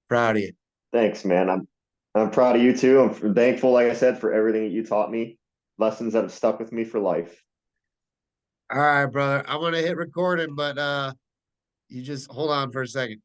Proud of you. Thanks, man. I'm proud of you too. I'm thankful, like I said, for everything that you taught me, lessons that have stuck with me for life. All right, brother. I'm gonna hit recording, but you just hold on for a second.